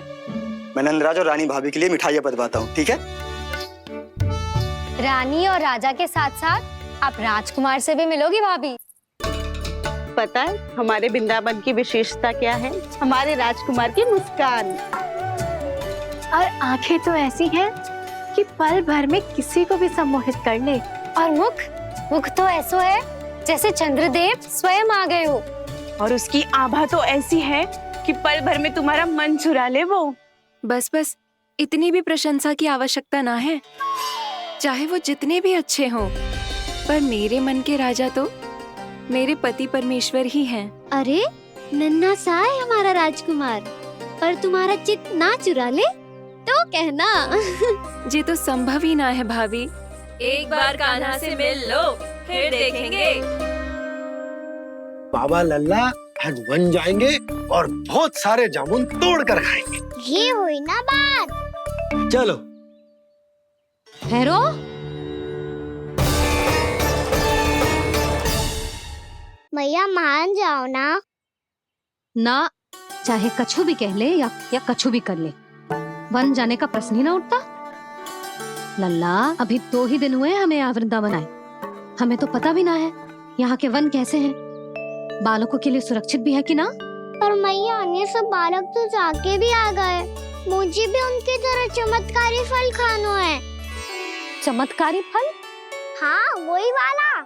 मैं नंदराज और रानी भाभी के लिए मिठाइयाँ बंटवाता हूँ, ठीक है? रानी और राजा के साथ साथ आप राजकुमार से भी मिलोगी भाभी। पता है हमारे वृंदावन की विशेषता क्या है? हमारे राजकुमार की मुस्कान। और आंखें तो ऐसी हैं कि पल भर में किसी को भी सम्मोहित कर ले। और मुख तो ऐसा है जैसे चंद्रदेव स्वयं आ गए हो। और उसकी आभा तो ऐसी है कि पल भर में तुम्हारा मन चुरा ले वो। बस बस, इतनी भी प्रशंसा की आवश्यकता ना है। चाहे वो जितने भी अच्छे हों, पर मेरे मन के राजा तो मेरे पति परमेश्वर ही हैं। अरे नन्हा सा है हमारा राजकुमार, पर तुम्हारा चित्त ना चुरा ले तो कहना। ये तो संभव ही ना है भाभी। एक बार कान्हा से मिल लो, फिर देखेंगे। बाबा लल्ला आज वन जाएंगे और बहुत सारे जामुन तोड़ कर खाएंगे। ये हुई ना बात। चलो। ठहरो। मैया मान जाओ ना, ना चाहे कछु भी कह ले या कछु भी कर ले, वन जाने का प्रश्न ही ना उठता। लल्ला, अभी 2 ही दिन हुए हमें यहाँ वृंदावन आए, हमें तो पता भी ना है यहाँ के वन कैसे हैं, बालकों के लिए सुरक्षित भी है कि ना। पर मैया, ये सब बालक तो जाके भी आ गए, मुझे भी उनकी तरह चमत्कारी फल खाना है। चमत्कारी फल? हाँ, वही वाला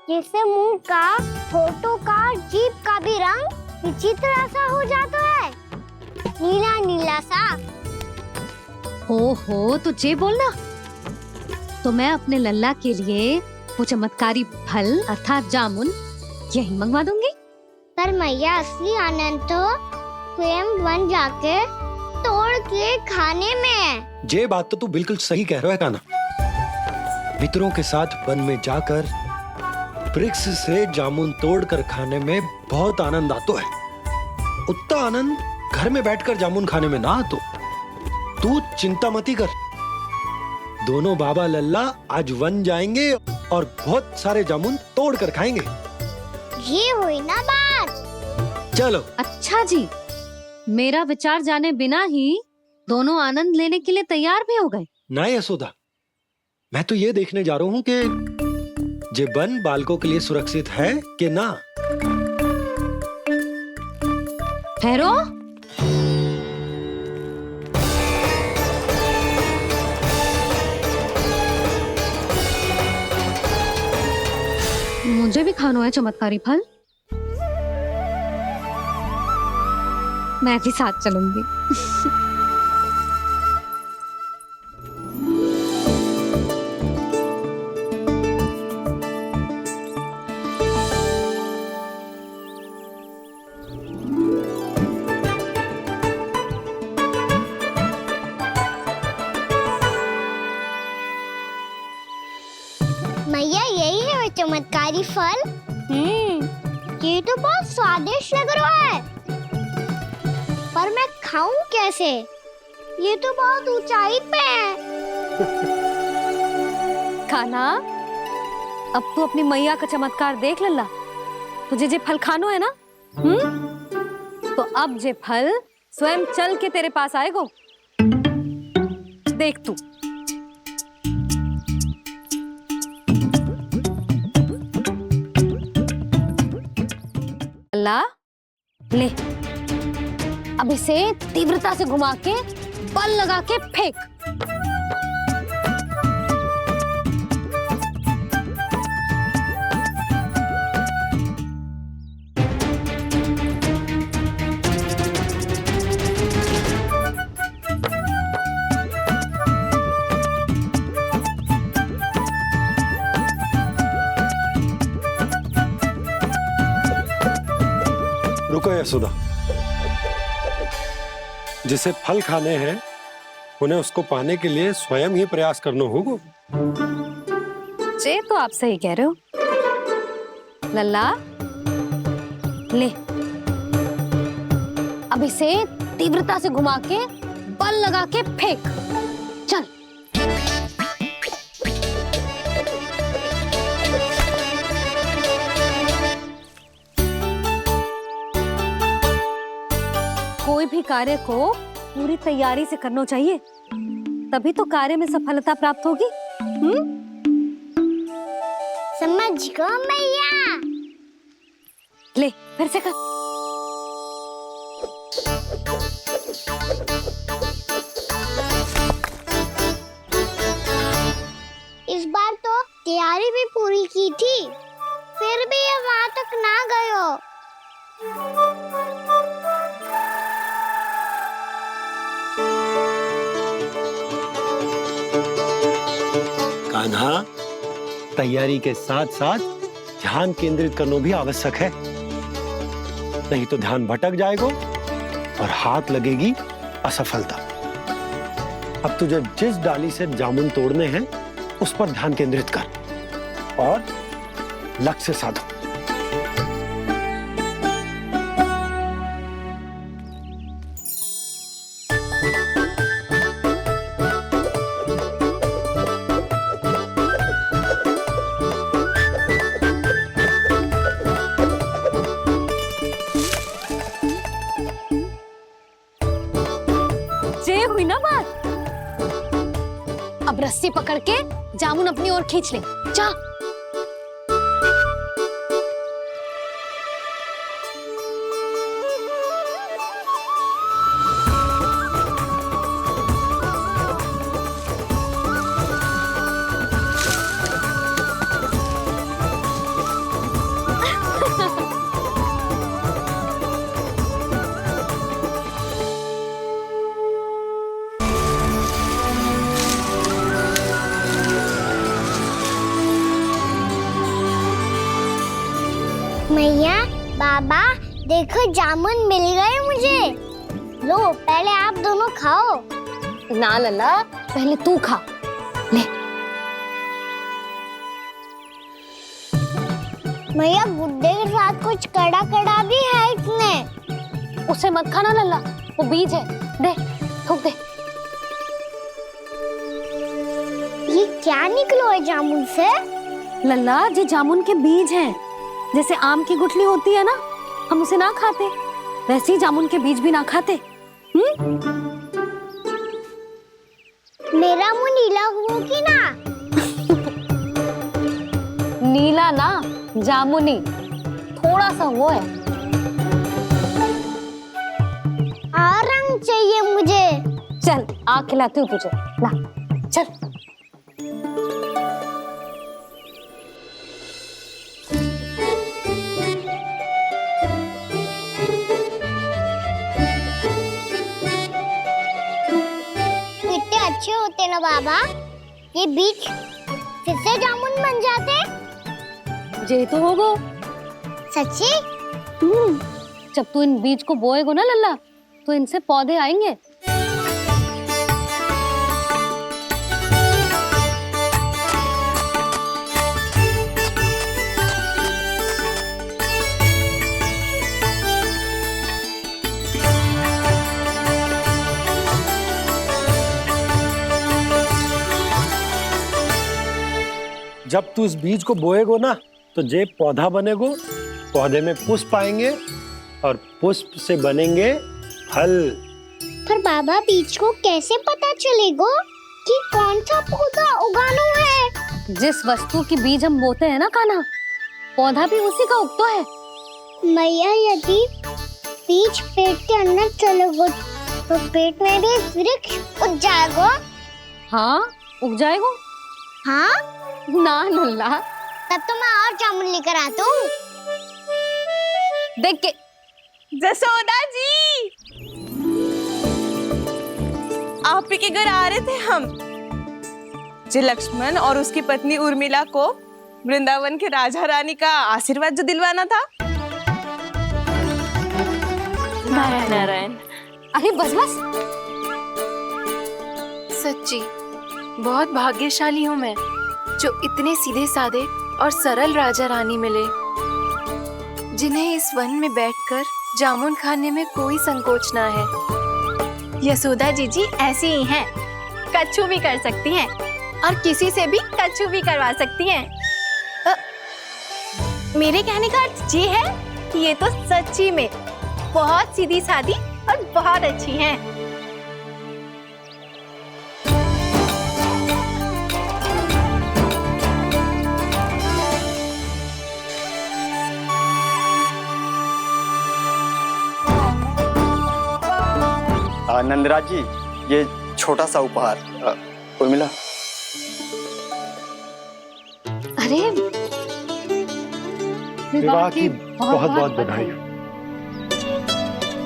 जिससे मुंह का, होठों का, जीभ का भी रंग विचित्र सा हो जाता है, नीला नीला सा। ओहो, तो जे बोलना। तो मैं अपने लल्ला के लिए वो चमत्कारी फल अर्थात जामुन यही मंगवा दूंगी। पर मैया, असली आनंद तो स्वयं वन जाके तोड़ के खाने में है। ये बात तो तू बिल्कुल सही कह रहा है कान्हा। मित्रों के साथ वन में जाकर वृक्ष से जामुन तोड़कर खाने में बहुत आनंद आता है। उतना आनंद घर में बैठकर जामुन खाने में ना आतो। तू चिंता मती कर, दोनों बाबा लल्ला आज वन जाएंगे और बहुत सारे जामुन तोड़कर खाएंगे। ये हुई ना बात। चलो। अच्छा जी, मेरा विचार जाने बिना ही दोनों आनंद लेने के लिए तैयार भी हो गए। ना यशोदा, मैं तो ये देखने जा रहा हूँ कि जे वन बालकों के लिए सुरक्षित है कि ना। ठहरो। मुझे भी खाना है चमत्कारी फल, मैं भी साथ चलूंगी। मैया, यही है वो चमत्कारी फल। ये तो बहुत स्वादिष्ट लग रहा है, पर मैं खाऊं कैसे? ये तो बहुत ऊंचाई पे है। खाना, अब तू अपनी मैया का चमत्कार देख लल्ला। तुझे जे फल खानो है ना, तो अब जे फल स्वयं चल के तेरे पास आएगो। देख तू। लल्ला, ले, अब इसे तीव्रता से घुमा के बल लगा के फेंक। रुको यशोदा, जिसे फल खाने हैं उन्हें उसको पाने के लिए स्वयं ही प्रयास करना होगा। जे तो आप सही कह रहे हो लल्ला। ले, अब इसे तीव्रता से घुमा के बल लगा के फेंक। चल। कोई भी कार्य को पूरी तैयारी से करना चाहिए, तभी तो कार्य में सफलता प्राप्त होगी। समझ गो मैया। ले, फिर से कर। इस बार तो तैयारी भी पूरी की थी, फिर भी ये वहां तक ना गए हो। कान्हा, तैयारी के साथ साथ ध्यान केंद्रित करना भी आवश्यक है, नहीं तो ध्यान भटक जाएगा और हाथ लगेगी असफलता। अब तुझे जिस डाली से जामुन तोड़ने हैं उस पर ध्यान केंद्रित कर और लक्ष्य साधो। हुई ना बात। अब रस्सी पकड़ के जामुन अपनी ओर खींच ले, जा। मैया, बाबा, देखो जामुन मिल गए मुझे। लो, पहले आप दोनों खाओ। ना लल्ला, पहले तू खा ले। मैया, गुड्डे के साथ कुछ कड़ा कड़ा भी है इसमें। उसे मत खाना लल्ला, वो बीज है। दे, थूक दे। ये क्या निकलो है जामुन से? लल्ला, ये जामुन के बीज हैं। जैसे आम की गुठली होती है ना, हम उसे ना खाते, वैसे ही जामुन के बीज भी ना खाते। मेरा मुंह नीला हुआ कि ना? नीला ना, जामुनी, थोड़ा सा वो है। और रंग चाहिए मुझे। चल, आ खिलाती हूँ तुझे, ला, चल। अच्छे होते ना बाबा, ये बीज फिर से जामुन बन जाते। ये तो होगा। सच्ची? जब तू इन बीज को बोएगो ना लल्ला, तो इनसे पौधे आएंगे। जब तू इस बीज को बोएगो ना, तो जे पौधा बनेगो, पौधे में पुष्प आएंगे और पुष्प से बनेंगे फल। पर बाबा, बीज को कैसे पता चलेगा कि कौन सा पौधा उगाना है? जिस वस्तु की बीज हम बोते हैं ना कान्हा, पौधा भी उसी का उगता है। मैया, यदि बीज पेट के अंदर चलेगा तो पेट में भी वृक्ष उग जाएगा। हाँ, उग जाएगा। हाँ ना लल्ला, तब तो मैं और जामुन लेकर आता हूँ। देख के। जसोदा जी, आप ही के घर आ रहे थे हम। जो लक्ष्मण और उसकी पत्नी उर्मिला को वृंदावन के राजा रानी का आशीर्वाद जो दिलवाना था। नारायण नारायण। अरे बस बस। सच्ची बहुत भाग्यशाली हूँ मैं, जो इतने सीधे साधे और सरल राजा रानी मिले, जिन्हें इस वन में बैठकर जामुन खाने में कोई संकोच ना है। यशोदा जीजी ऐसी ही हैं, कच्छू भी कर सकती हैं और किसी से भी कच्छू भी करवा सकती हैं। मेरे कहने का अर्थ ये है कि ये तो सच्ची में बहुत सीधी सादी और बहुत अच्छी हैं। नंदराज जी, ये छोटा सा उपहार। उर्मिला। अरे, विवाह की बहुत बहुत बधाई।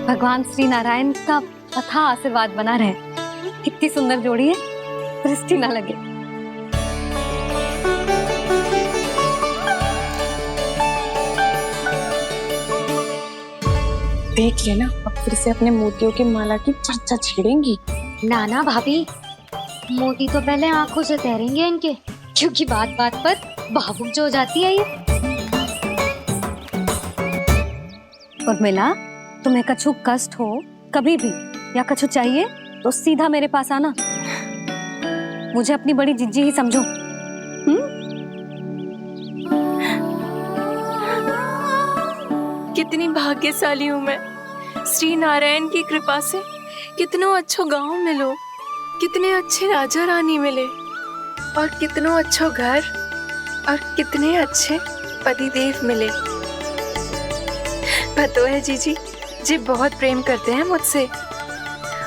भगवान श्री नारायण का अथाह आशीर्वाद बना रहे। कितनी सुंदर जोड़ी है, दृष्टि ना लगे। देख लेना, अब फिर से अपने मोतियों की माला की चर्चा छेड़ेंगी। नाना भाभी, मोती तो पहले आंखों से तैरेंगे इनके, क्योंकि बात बात पर भावुक जो हो जाती है ये। उर्मिला, तुम्हें कछु कष्ट हो कभी भी या कछु चाहिए तो सीधा मेरे पास आना। मुझे अपनी बड़ी जिज्जी ही समझो। कितनी भाग्यशाली हूँ मैं, श्री नारायण की कृपा से कितनो अच्छो गांव मिलो, कितने अच्छे राजा रानी मिले और कितनो अच्छो घर और कितने अच्छे पतिदेव मिले। पतो है जीजी, जी बहुत प्रेम करते हैं मुझसे।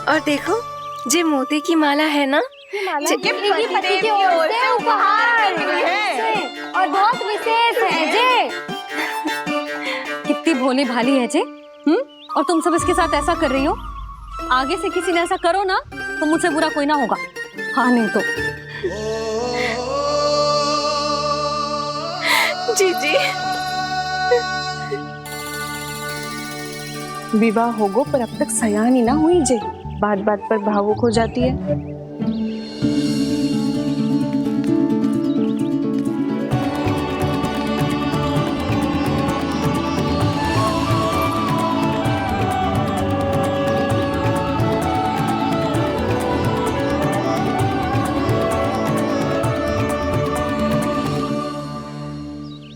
और देखो, जे मोती की माला है ना, ये पति की ओर से उपहार है और बहुत विशेष है जे। कितनी भोली भाली है जे। और तुम सब इसके साथ ऐसा कर रही हो। आगे से किसी ने ऐसा करो ना तो मुझसे बुरा कोई ना होगा। हाँ नहीं तो। जीजी विवाह होगो पर अब तक सयानी ना हुई जे, बात बात पर भावुक हो जाती है।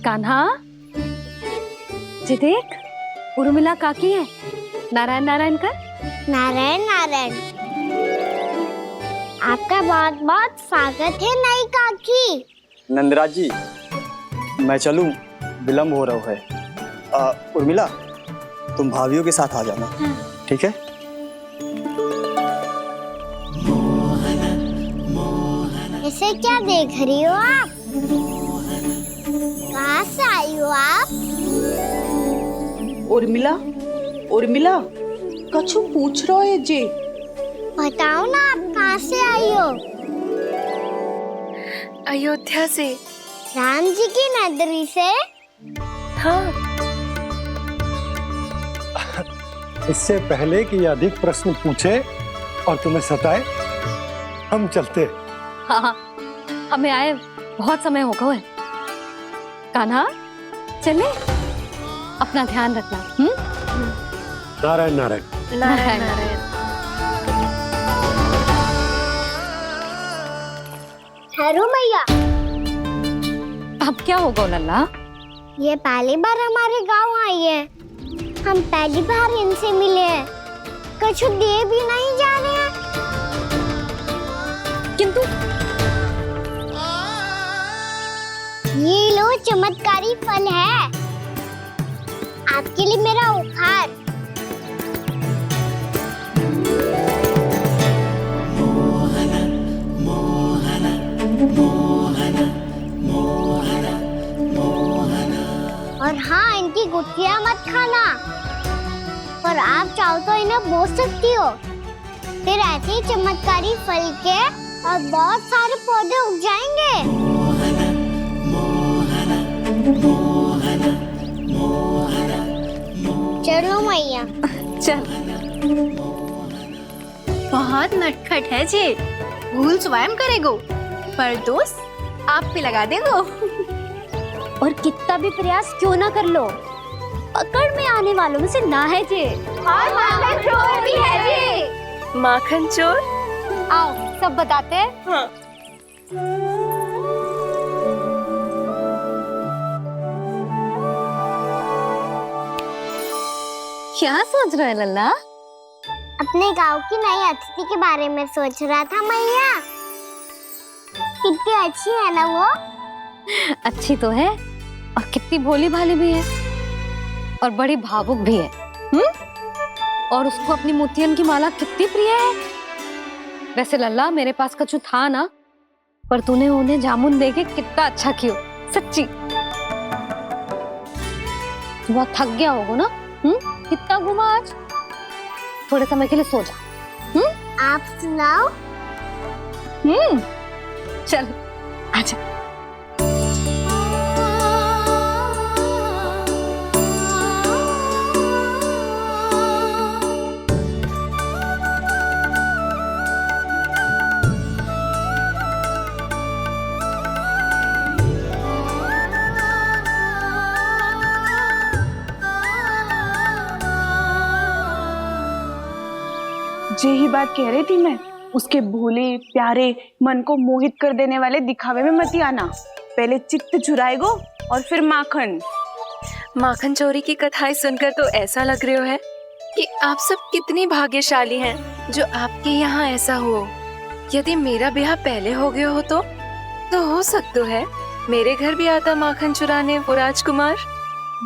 कान्हा, जी देख, उर्मिला काकी है। नारायण नारायण कर। नारायण नारायण। आपका बहुत बहुत स्वागत है नई काकी। नंदराज जी, मैं चलूं, विलम्ब हो रहा है। उर्मिला, तुम भाभियों के साथ आ जाना, ठीक है? इसे क्या देख रही हो आप? कहाँ से आई हो आप? उर्मिला, उर्मिला, कछु पूछ रहा है जे। बताओ ना आप कहाँ से आई हो? अयोध्या से। राम जी की नगरी से? हाँ। इससे पहले कि अधिक प्रश्न पूछे और तुम्हें सताए, हम चलते। हाँ, हमें आए बहुत समय हो गया है। कान्हा, चले, अपना ध्यान रखना। नारायण नारायण। नारायण नारायण। ठहरो मैया। अब क्या होगा लल्ला? ये पहली बार हमारे गांव आई है। हम पहली बार इनसे मिले हैं। कुछ दिए भी नहीं जा रहे हैं। किंतु ये लो चमत्कारी फल है, आपके लिए मेरा उपहार। और हाँ, इनकी गुठलियां मत खाना। और आप चाहो तो इन्हें बोस सकती हो। फिर ऐसे ही चमत्कारी फल के और बहुत सारे पौधे उग जाएंगे। चलो मैया। चल। बहुत नटखट है जे, भूल स्वयं करेगो पर दोस्त आप पे लगा देगो। और कितना भी प्रयास क्यों ना कर लो, पकड़ में आने वालों में से ना है जे। और माखन चोर भी है जे। माखन चोर? आओ सब बताते हैं। हाँ। क्या सोच रहा है लल्ला? अपने गांव की नई अतिथि के बारे में सोच रहा था मैया। कितनी अच्छी है ना वो? अच्छी तो है और कितनी भोली भाली भी है और बड़ी भावुक भी है। और उसको अपनी मोतियन की माला कितनी प्रिय है। वैसे लल्ला, मेरे पास कछु था ना, पर तूने उन्हें जामुन देके कितना अच्छा किया, सच्ची। बहुत थक गया होगा ना? कितना घुमा आज? थोड़े समय के लिए सो जा। आप सुनाओ। चल आजा। यही बात कह रही थी मैं, उसके भोले प्यारे मन को मोहित कर देने वाले दिखावे में मत आना। पहले चित्त चुराएगो और फिर माखन। माखन चोरी की कथाएं सुनकर तो ऐसा लग रहा है कि आप सब कितनी भाग्यशाली हैं। जो आपके यहाँ ऐसा हो। यदि मेरा ब्याह पहले हो गया हो तो हो सकता है मेरे घर भी आता माखन चुराने वो राजकुमार।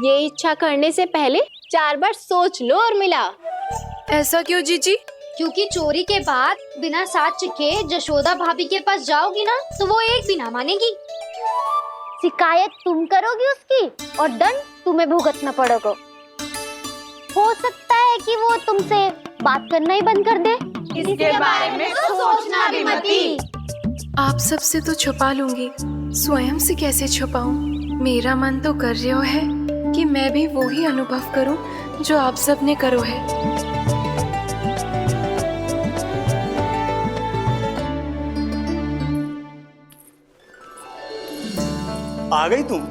ये इच्छा करने से पहले 4 बार सोच लो और मिला। ऐसा क्यों जीजी? क्योंकि चोरी के बाद बिना साथ के जशोदा भाभी के पास जाओगी ना तो वो एक भी ना मानेगी। शिकायत तुम करोगी उसकी और दंड तुम्हें भुगतना पड़ेगा। हो सकता है कि वो तुमसे बात करना ही बंद कर दे। इसके बारे में तो सोचना भी मती। आप सबसे तो छुपा लूंगी, स्वयं से कैसे छुपाऊं? मेरा मन तो कर रहा है कि मैं भी वो ही अनुभव करूं जो आप सब ने करो है। आ गई तुम?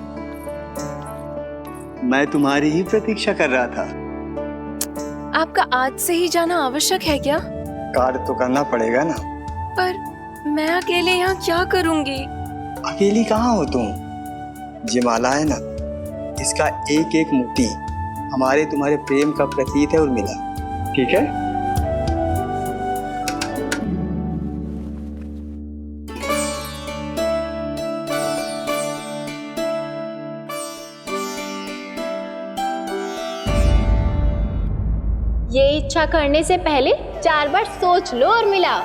मैं तुम्हारी ही प्रतीक्षा कर रहा था। आपका आज से ही जाना आवश्यक है क्या? कार्य तो करना पड़ेगा ना। पर मैं अकेले यहाँ क्या करूँगी? अकेली कहाँ हो तुम? ये माला है ना, इसका एक एक मोती हमारे तुम्हारे प्रेम का प्रतीक है उर्मिला, ठीक है? ये इच्छा करने से पहले 4 बार सोच लो और मिला।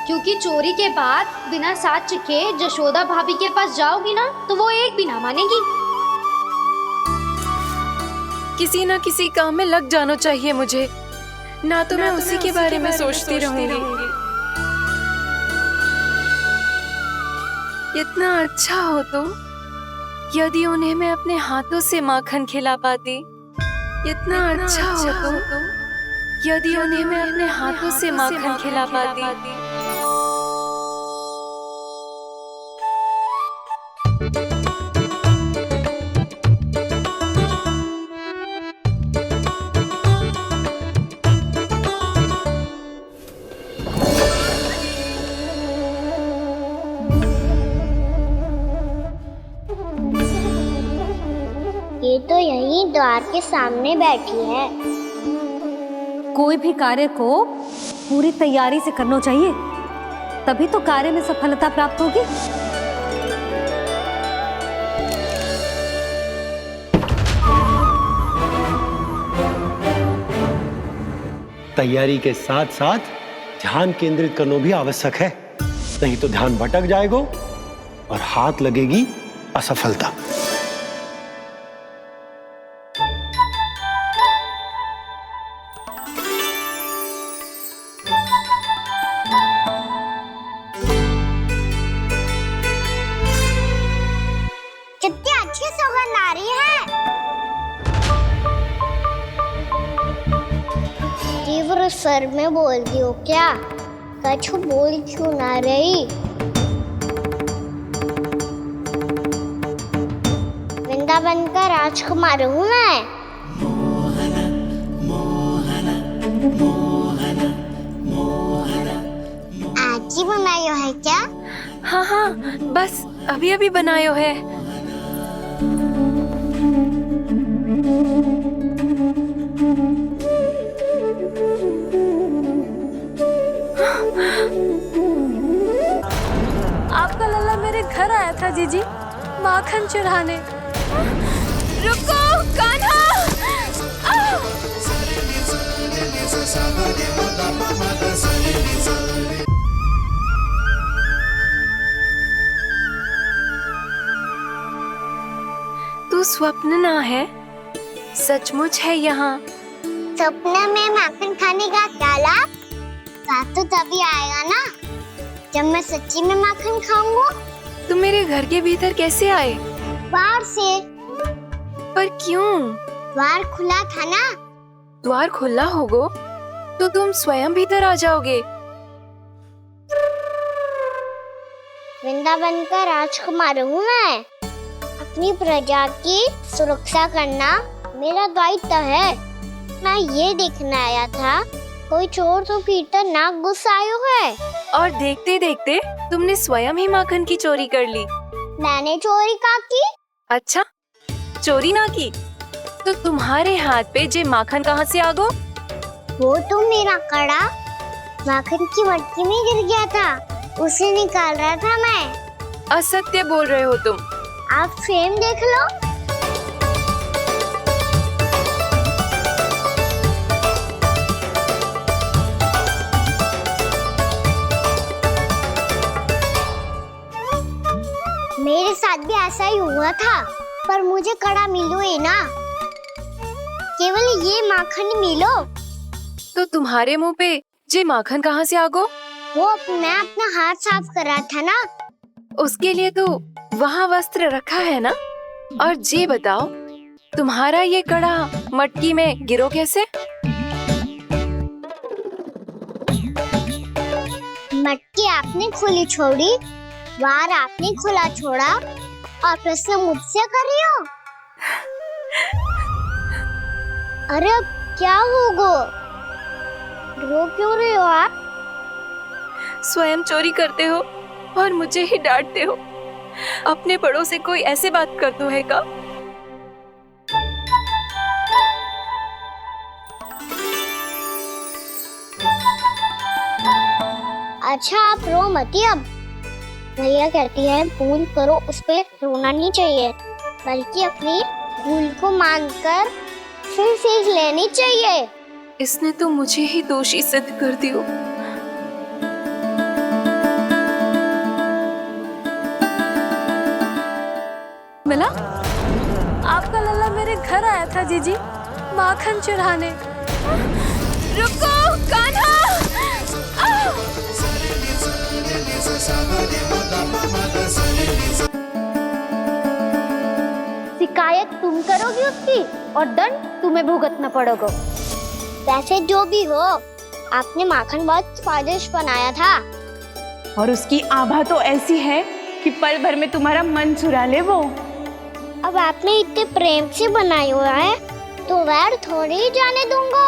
क्योंकि चोरी के बाद बिना साथ के जशोदा भाभी के पास जाओगी ना तो वो एक भी ना मानेगी। किसी न किसी काम में लग जाना चाहिए मुझे, ना तो मैं उसी के बारे में सोचती रहूंगी। इतना अच्छा हो तो यदि उन्हें मैं अपने हाथों से माखन खिला पाती। इतना अच्छा हो तो यदि उन्हें मैं अपने हाथों से माखन खिला पाती। ये तो यहीं द्वार के सामने बैठी है। कोई भी कार्य को पूरी तैयारी से करना चाहिए, तभी तो कार्य में सफलता प्राप्त होगी। तैयारी के साथ साथ ध्यान केंद्रित करना भी आवश्यक है, नहीं तो ध्यान भटक जाएगा और हाथ लगेगी असफलता। कितनी अच्छी सौगंध आ रही है। तीव्र स्वर में बोल रही हो क्या? कछु बोल क्यों ना रही? वृंदावन का राजकुमार हूँ मैं। आज ही बनायो है क्या? हाँ हाँ, बस अभी अभी बनायो है। आपका लल्ला मेरे घर आया था जीजी, माखन चुराने। रुको कान्हा! तू स्वप्न ना है, सचमुच है यहाँ। सपने में माखन खाने का क्या लाभ? साथ तो तभी आएगा ना जब मैं सच्ची में माखन खाऊंगा। तुम मेरे घर के भीतर कैसे आए? बाहर से। पर क्यों? द्वार खुला था ना। द्वार खुला होगा तो तुम स्वयं भीतर आ जाओगे। वृंदावन का राजकुमार हूँ मैं। अपनी प्रजा की सुरक्षा करना मेरा दायित्व है। मैं ये देखने आया था कोई चोर तो भीतर ना घुस आयो है। और देखते देखते तुमने स्वयं ही माखन की चोरी कर ली। मैंने चोरी का की? अच्छा, चोरी ना की तो तुम्हारे हाथ पे जे माखन कहाँ से आ गो? वो तो मेरा कड़ा माखन की मटकी में गिर गया था, उसे निकाल रहा था मैं। असत्य बोल रहे हो तुम। आप फ्रेम देख लो। मेरे साथ भी ऐसा ही हुआ था, पर मुझे कड़ा मिलो ही ना, केवल ये माखन मिलो। तो तुम्हारे मुंह पे जे माखन कहाँ से आ गो? वो मैं अपना हाथ साफ कर रहा था ना। उसके लिए तो वहाँ वस्त्र रखा है ना। और जे बताओ, तुम्हारा ये कड़ा मटकी में गिरो कैसे? मटकी आपने खुली छोड़ी, वार आपने खुला छोड़ा, और प्रश्न मुझसे कर रही हो? अरे अब क्या होगा? रो क्यों रहे हो आप? स्वयं चोरी करते हो और मुझे ही डांटते हो। अपने बड़ों से कोई ऐसे बात करते है का? अच्छा आप रो मती। अब भैया कहती है भूल करो, उस पे रोना नहीं चाहिए, बल्कि अपनी भूल को मानकर फिर सीख लेनी चाहिए। इसने तो मुझे ही दोषी सिद्ध कर दिया। मिला? आपका लल्ला मेरे घर आया था जीजी, माखन चुराने। रुको कान्हा! शिकायत तुम करोगी उसकी और दंड तुम्हें भुगतना पड़ेगा। वैसे जो भी हो, आपने माखन बहुत स्वादिष्ट बनाया था। और उसकी आभा तो ऐसी है कि पल भर में तुम्हारा मन चुरा ले वो। अब आपने इतने प्रेम से बनाया हुआ है, तो वैर थोड़ी ही जाने दूंगा।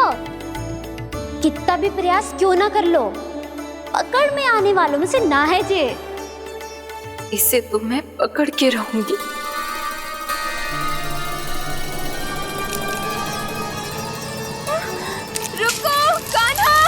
कितना भी प्रयास क्यों ना कर लो, पकड़ में आने वालों में से ना है जे। इसे तो मैं पकड़ के रहूंगी। रुको कान्हा!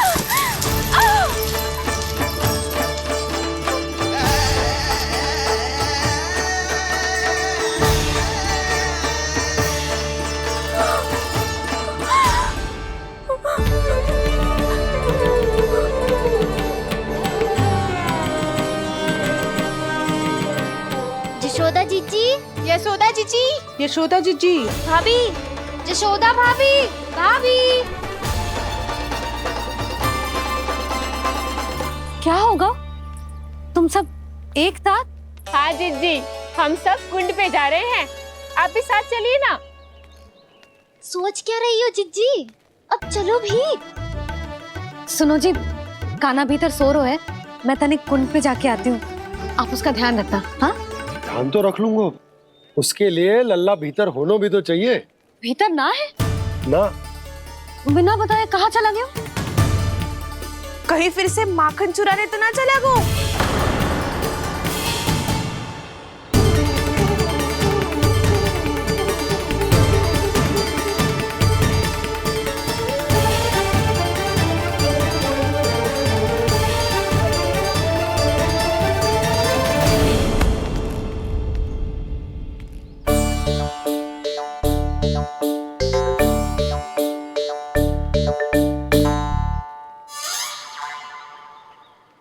यशोदा जीजी, यशोदा जीजी, यशोदा जीजी, भाभी, यशोदा भाभी, भाभी। क्या होगा? तुम सब एक साथ? हाँ जीजी, हम सब कुंड पे जा रहे हैं, आप भी साथ चलिए ना। सोच क्या रही हो जीजी? अब चलो भी। सुनो जी, कान्हा भीतर सो रो है, मैं तनिक कुंड पे जाके आती हूँ, आप उसका ध्यान रखना। हाँ, ध्यान तो रख लूंगा, उसके लिए लल्ला भीतर होना भी तो चाहिए। भीतर ना है ना? बिना बताए कहाँ चला गया? कहीं फिर से माखन चुराने तो ना चला गो?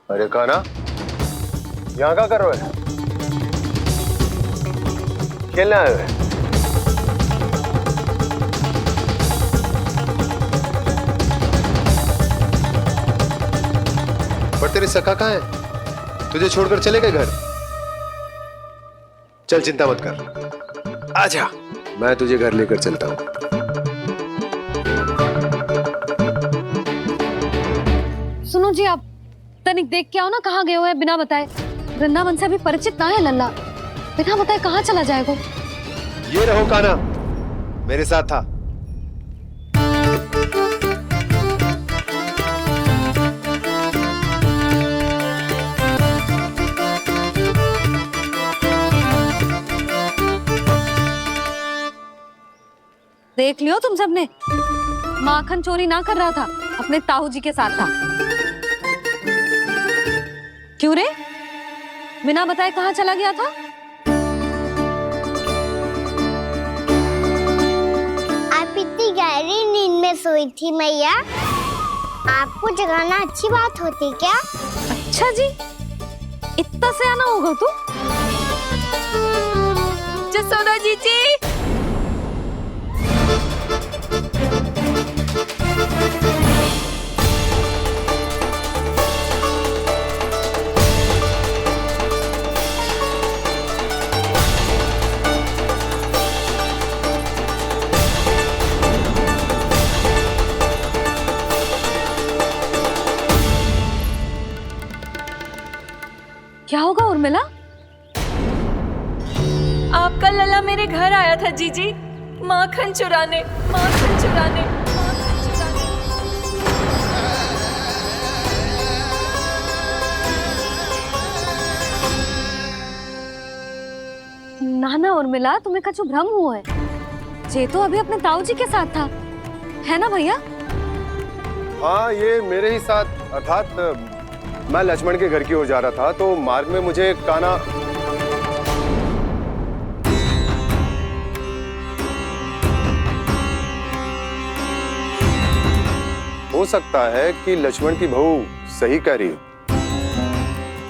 अरे कान्हा, यहाँ क्या कर रहे हो? खेलने आए हुए? पर तेरे सखा कहाँ है? तुझे छोड़कर चले गए घर? चल चिंता मत कर, आजा, मैं तुझे घर लेकर चलता हूँ। सुनो जी, आप तनिक देख के आओ ना, कहाँ गए हुए हैं बिना बताए। वृंदावन से अभी परिचित ना है लल्ला, बिना बताए कहाँ चला जाएगा? ये रहो कान्हा, मेरे साथ था। देख लियो तुम सबने, माखन चोरी ना कर रहा था, अपने ताऊ जी के साथ था। क्यों रे? बिना बताए कहाँ चला गया था? आप इतनी गहरी नींद में सोई थी मैया, आपको जगाना अच्छी बात होती क्या? अच्छा जी, इतना सयाना होगा तू? जसोदा जीजी, क्या होगा उर्मिला? आपका लला मेरे घर आया था जीजी, माखन चुराने, माखन चुराने, माखन चुराने। ना ना उर्मिला, तुम्हें कछु भ्रम हुआ है। ये तो अभी अपने ताऊ जी के साथ था, है ना भैया? हाँ, ये मेरे ही साथ, अर्थात मैं लक्ष्मण के घर की ओर जा रहा था तो मार्ग में मुझे कान्हा हो सकता है कि लक्ष्मण की बहू सही कह रही हो,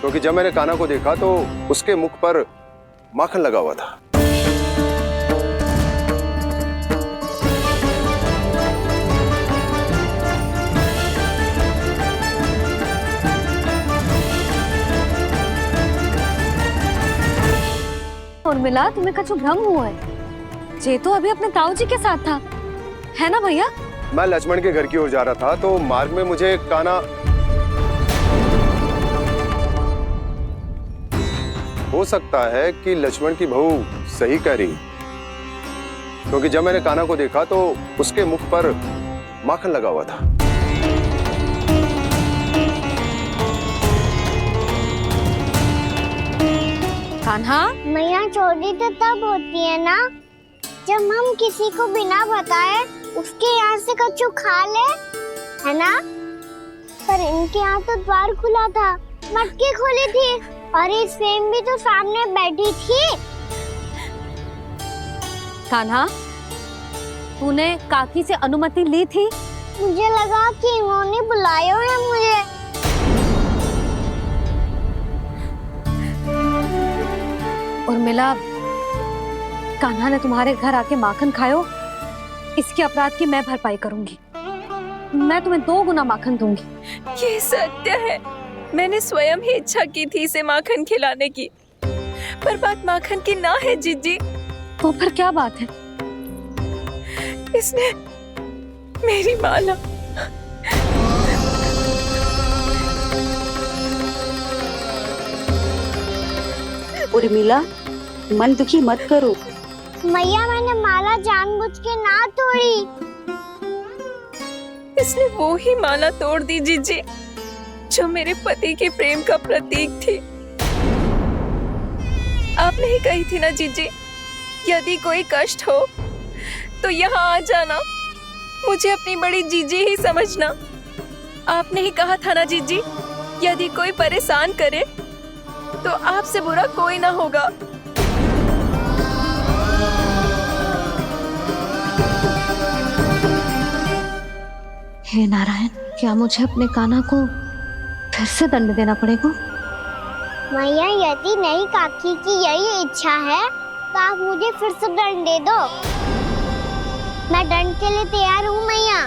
क्योंकि जब मैंने कान्हा को देखा तो उसके मुख पर माखन लगा हुआ था। उर्मिला, तुम्हें कछु भ्रम हुआ है। ये तो अभी अपने ताऊ जी के साथ था, है ना भैया? मैं लक्ष्मण के घर की ओर जा रहा था तो मार्ग में मुझे कान्हा हो सकता है कि लक्ष्मण की बहू सही कह रही, क्योंकि जब मैंने कान्हा को देखा तो उसके मुख पर माखन लगा हुआ था। कान्हा, मैया चोरी तो तब होती है ना जब हम किसी को बिना बताए उसके यहाँ से कछु खा ले, है ना? पर इनके यहाँ तो द्वार खुला था, मटकी खोली थी और इस फेम भी तो सामने बैठी थी। कान्हा, तूने काकी से अनुमति ली थी? मुझे लगा कि इन्होंने बुलाया है मुझे। उर्मिला, कान्हा ने तुम्हारे घर आके माखन खायो, इसके अपराध की मैं भरपाई करूंगी। मैं तुम्हें 2 गुना माखन दूंगी। ये सत्य है, मैंने स्वयं ही इच्छा की थी इसे माखन खिलाने की, पर बात माखन की ना है जीजी। तो फिर क्या बात है? इसने मेरी माला उर्मिला, मन दुखी मत करो। मैया, मैंने माला जानबूझ के ना तोड़ी। इसने वो ही माला तोड़ दी जीजी जो मेरे पति के प्रेम का प्रतीक थी। आपने ही कही थी ना जीजी, यदि कोई कष्ट हो तो यहाँ आ जाना, मुझे अपनी बड़ी जीजी ही समझना। आपने ही कहा था ना जीजी, यदि कोई परेशान करे तो आपसे बुरा कोई ना होगा। हे नारायण, क्या मुझे अपने कान्हा को फिर से दंड देना पड़ेगा? मैया, यदि नहीं काकी की यही इच्छा है तो आप मुझे फिर से दंड दे दो। मैं दंड के लिए तैयार हूँ मैया।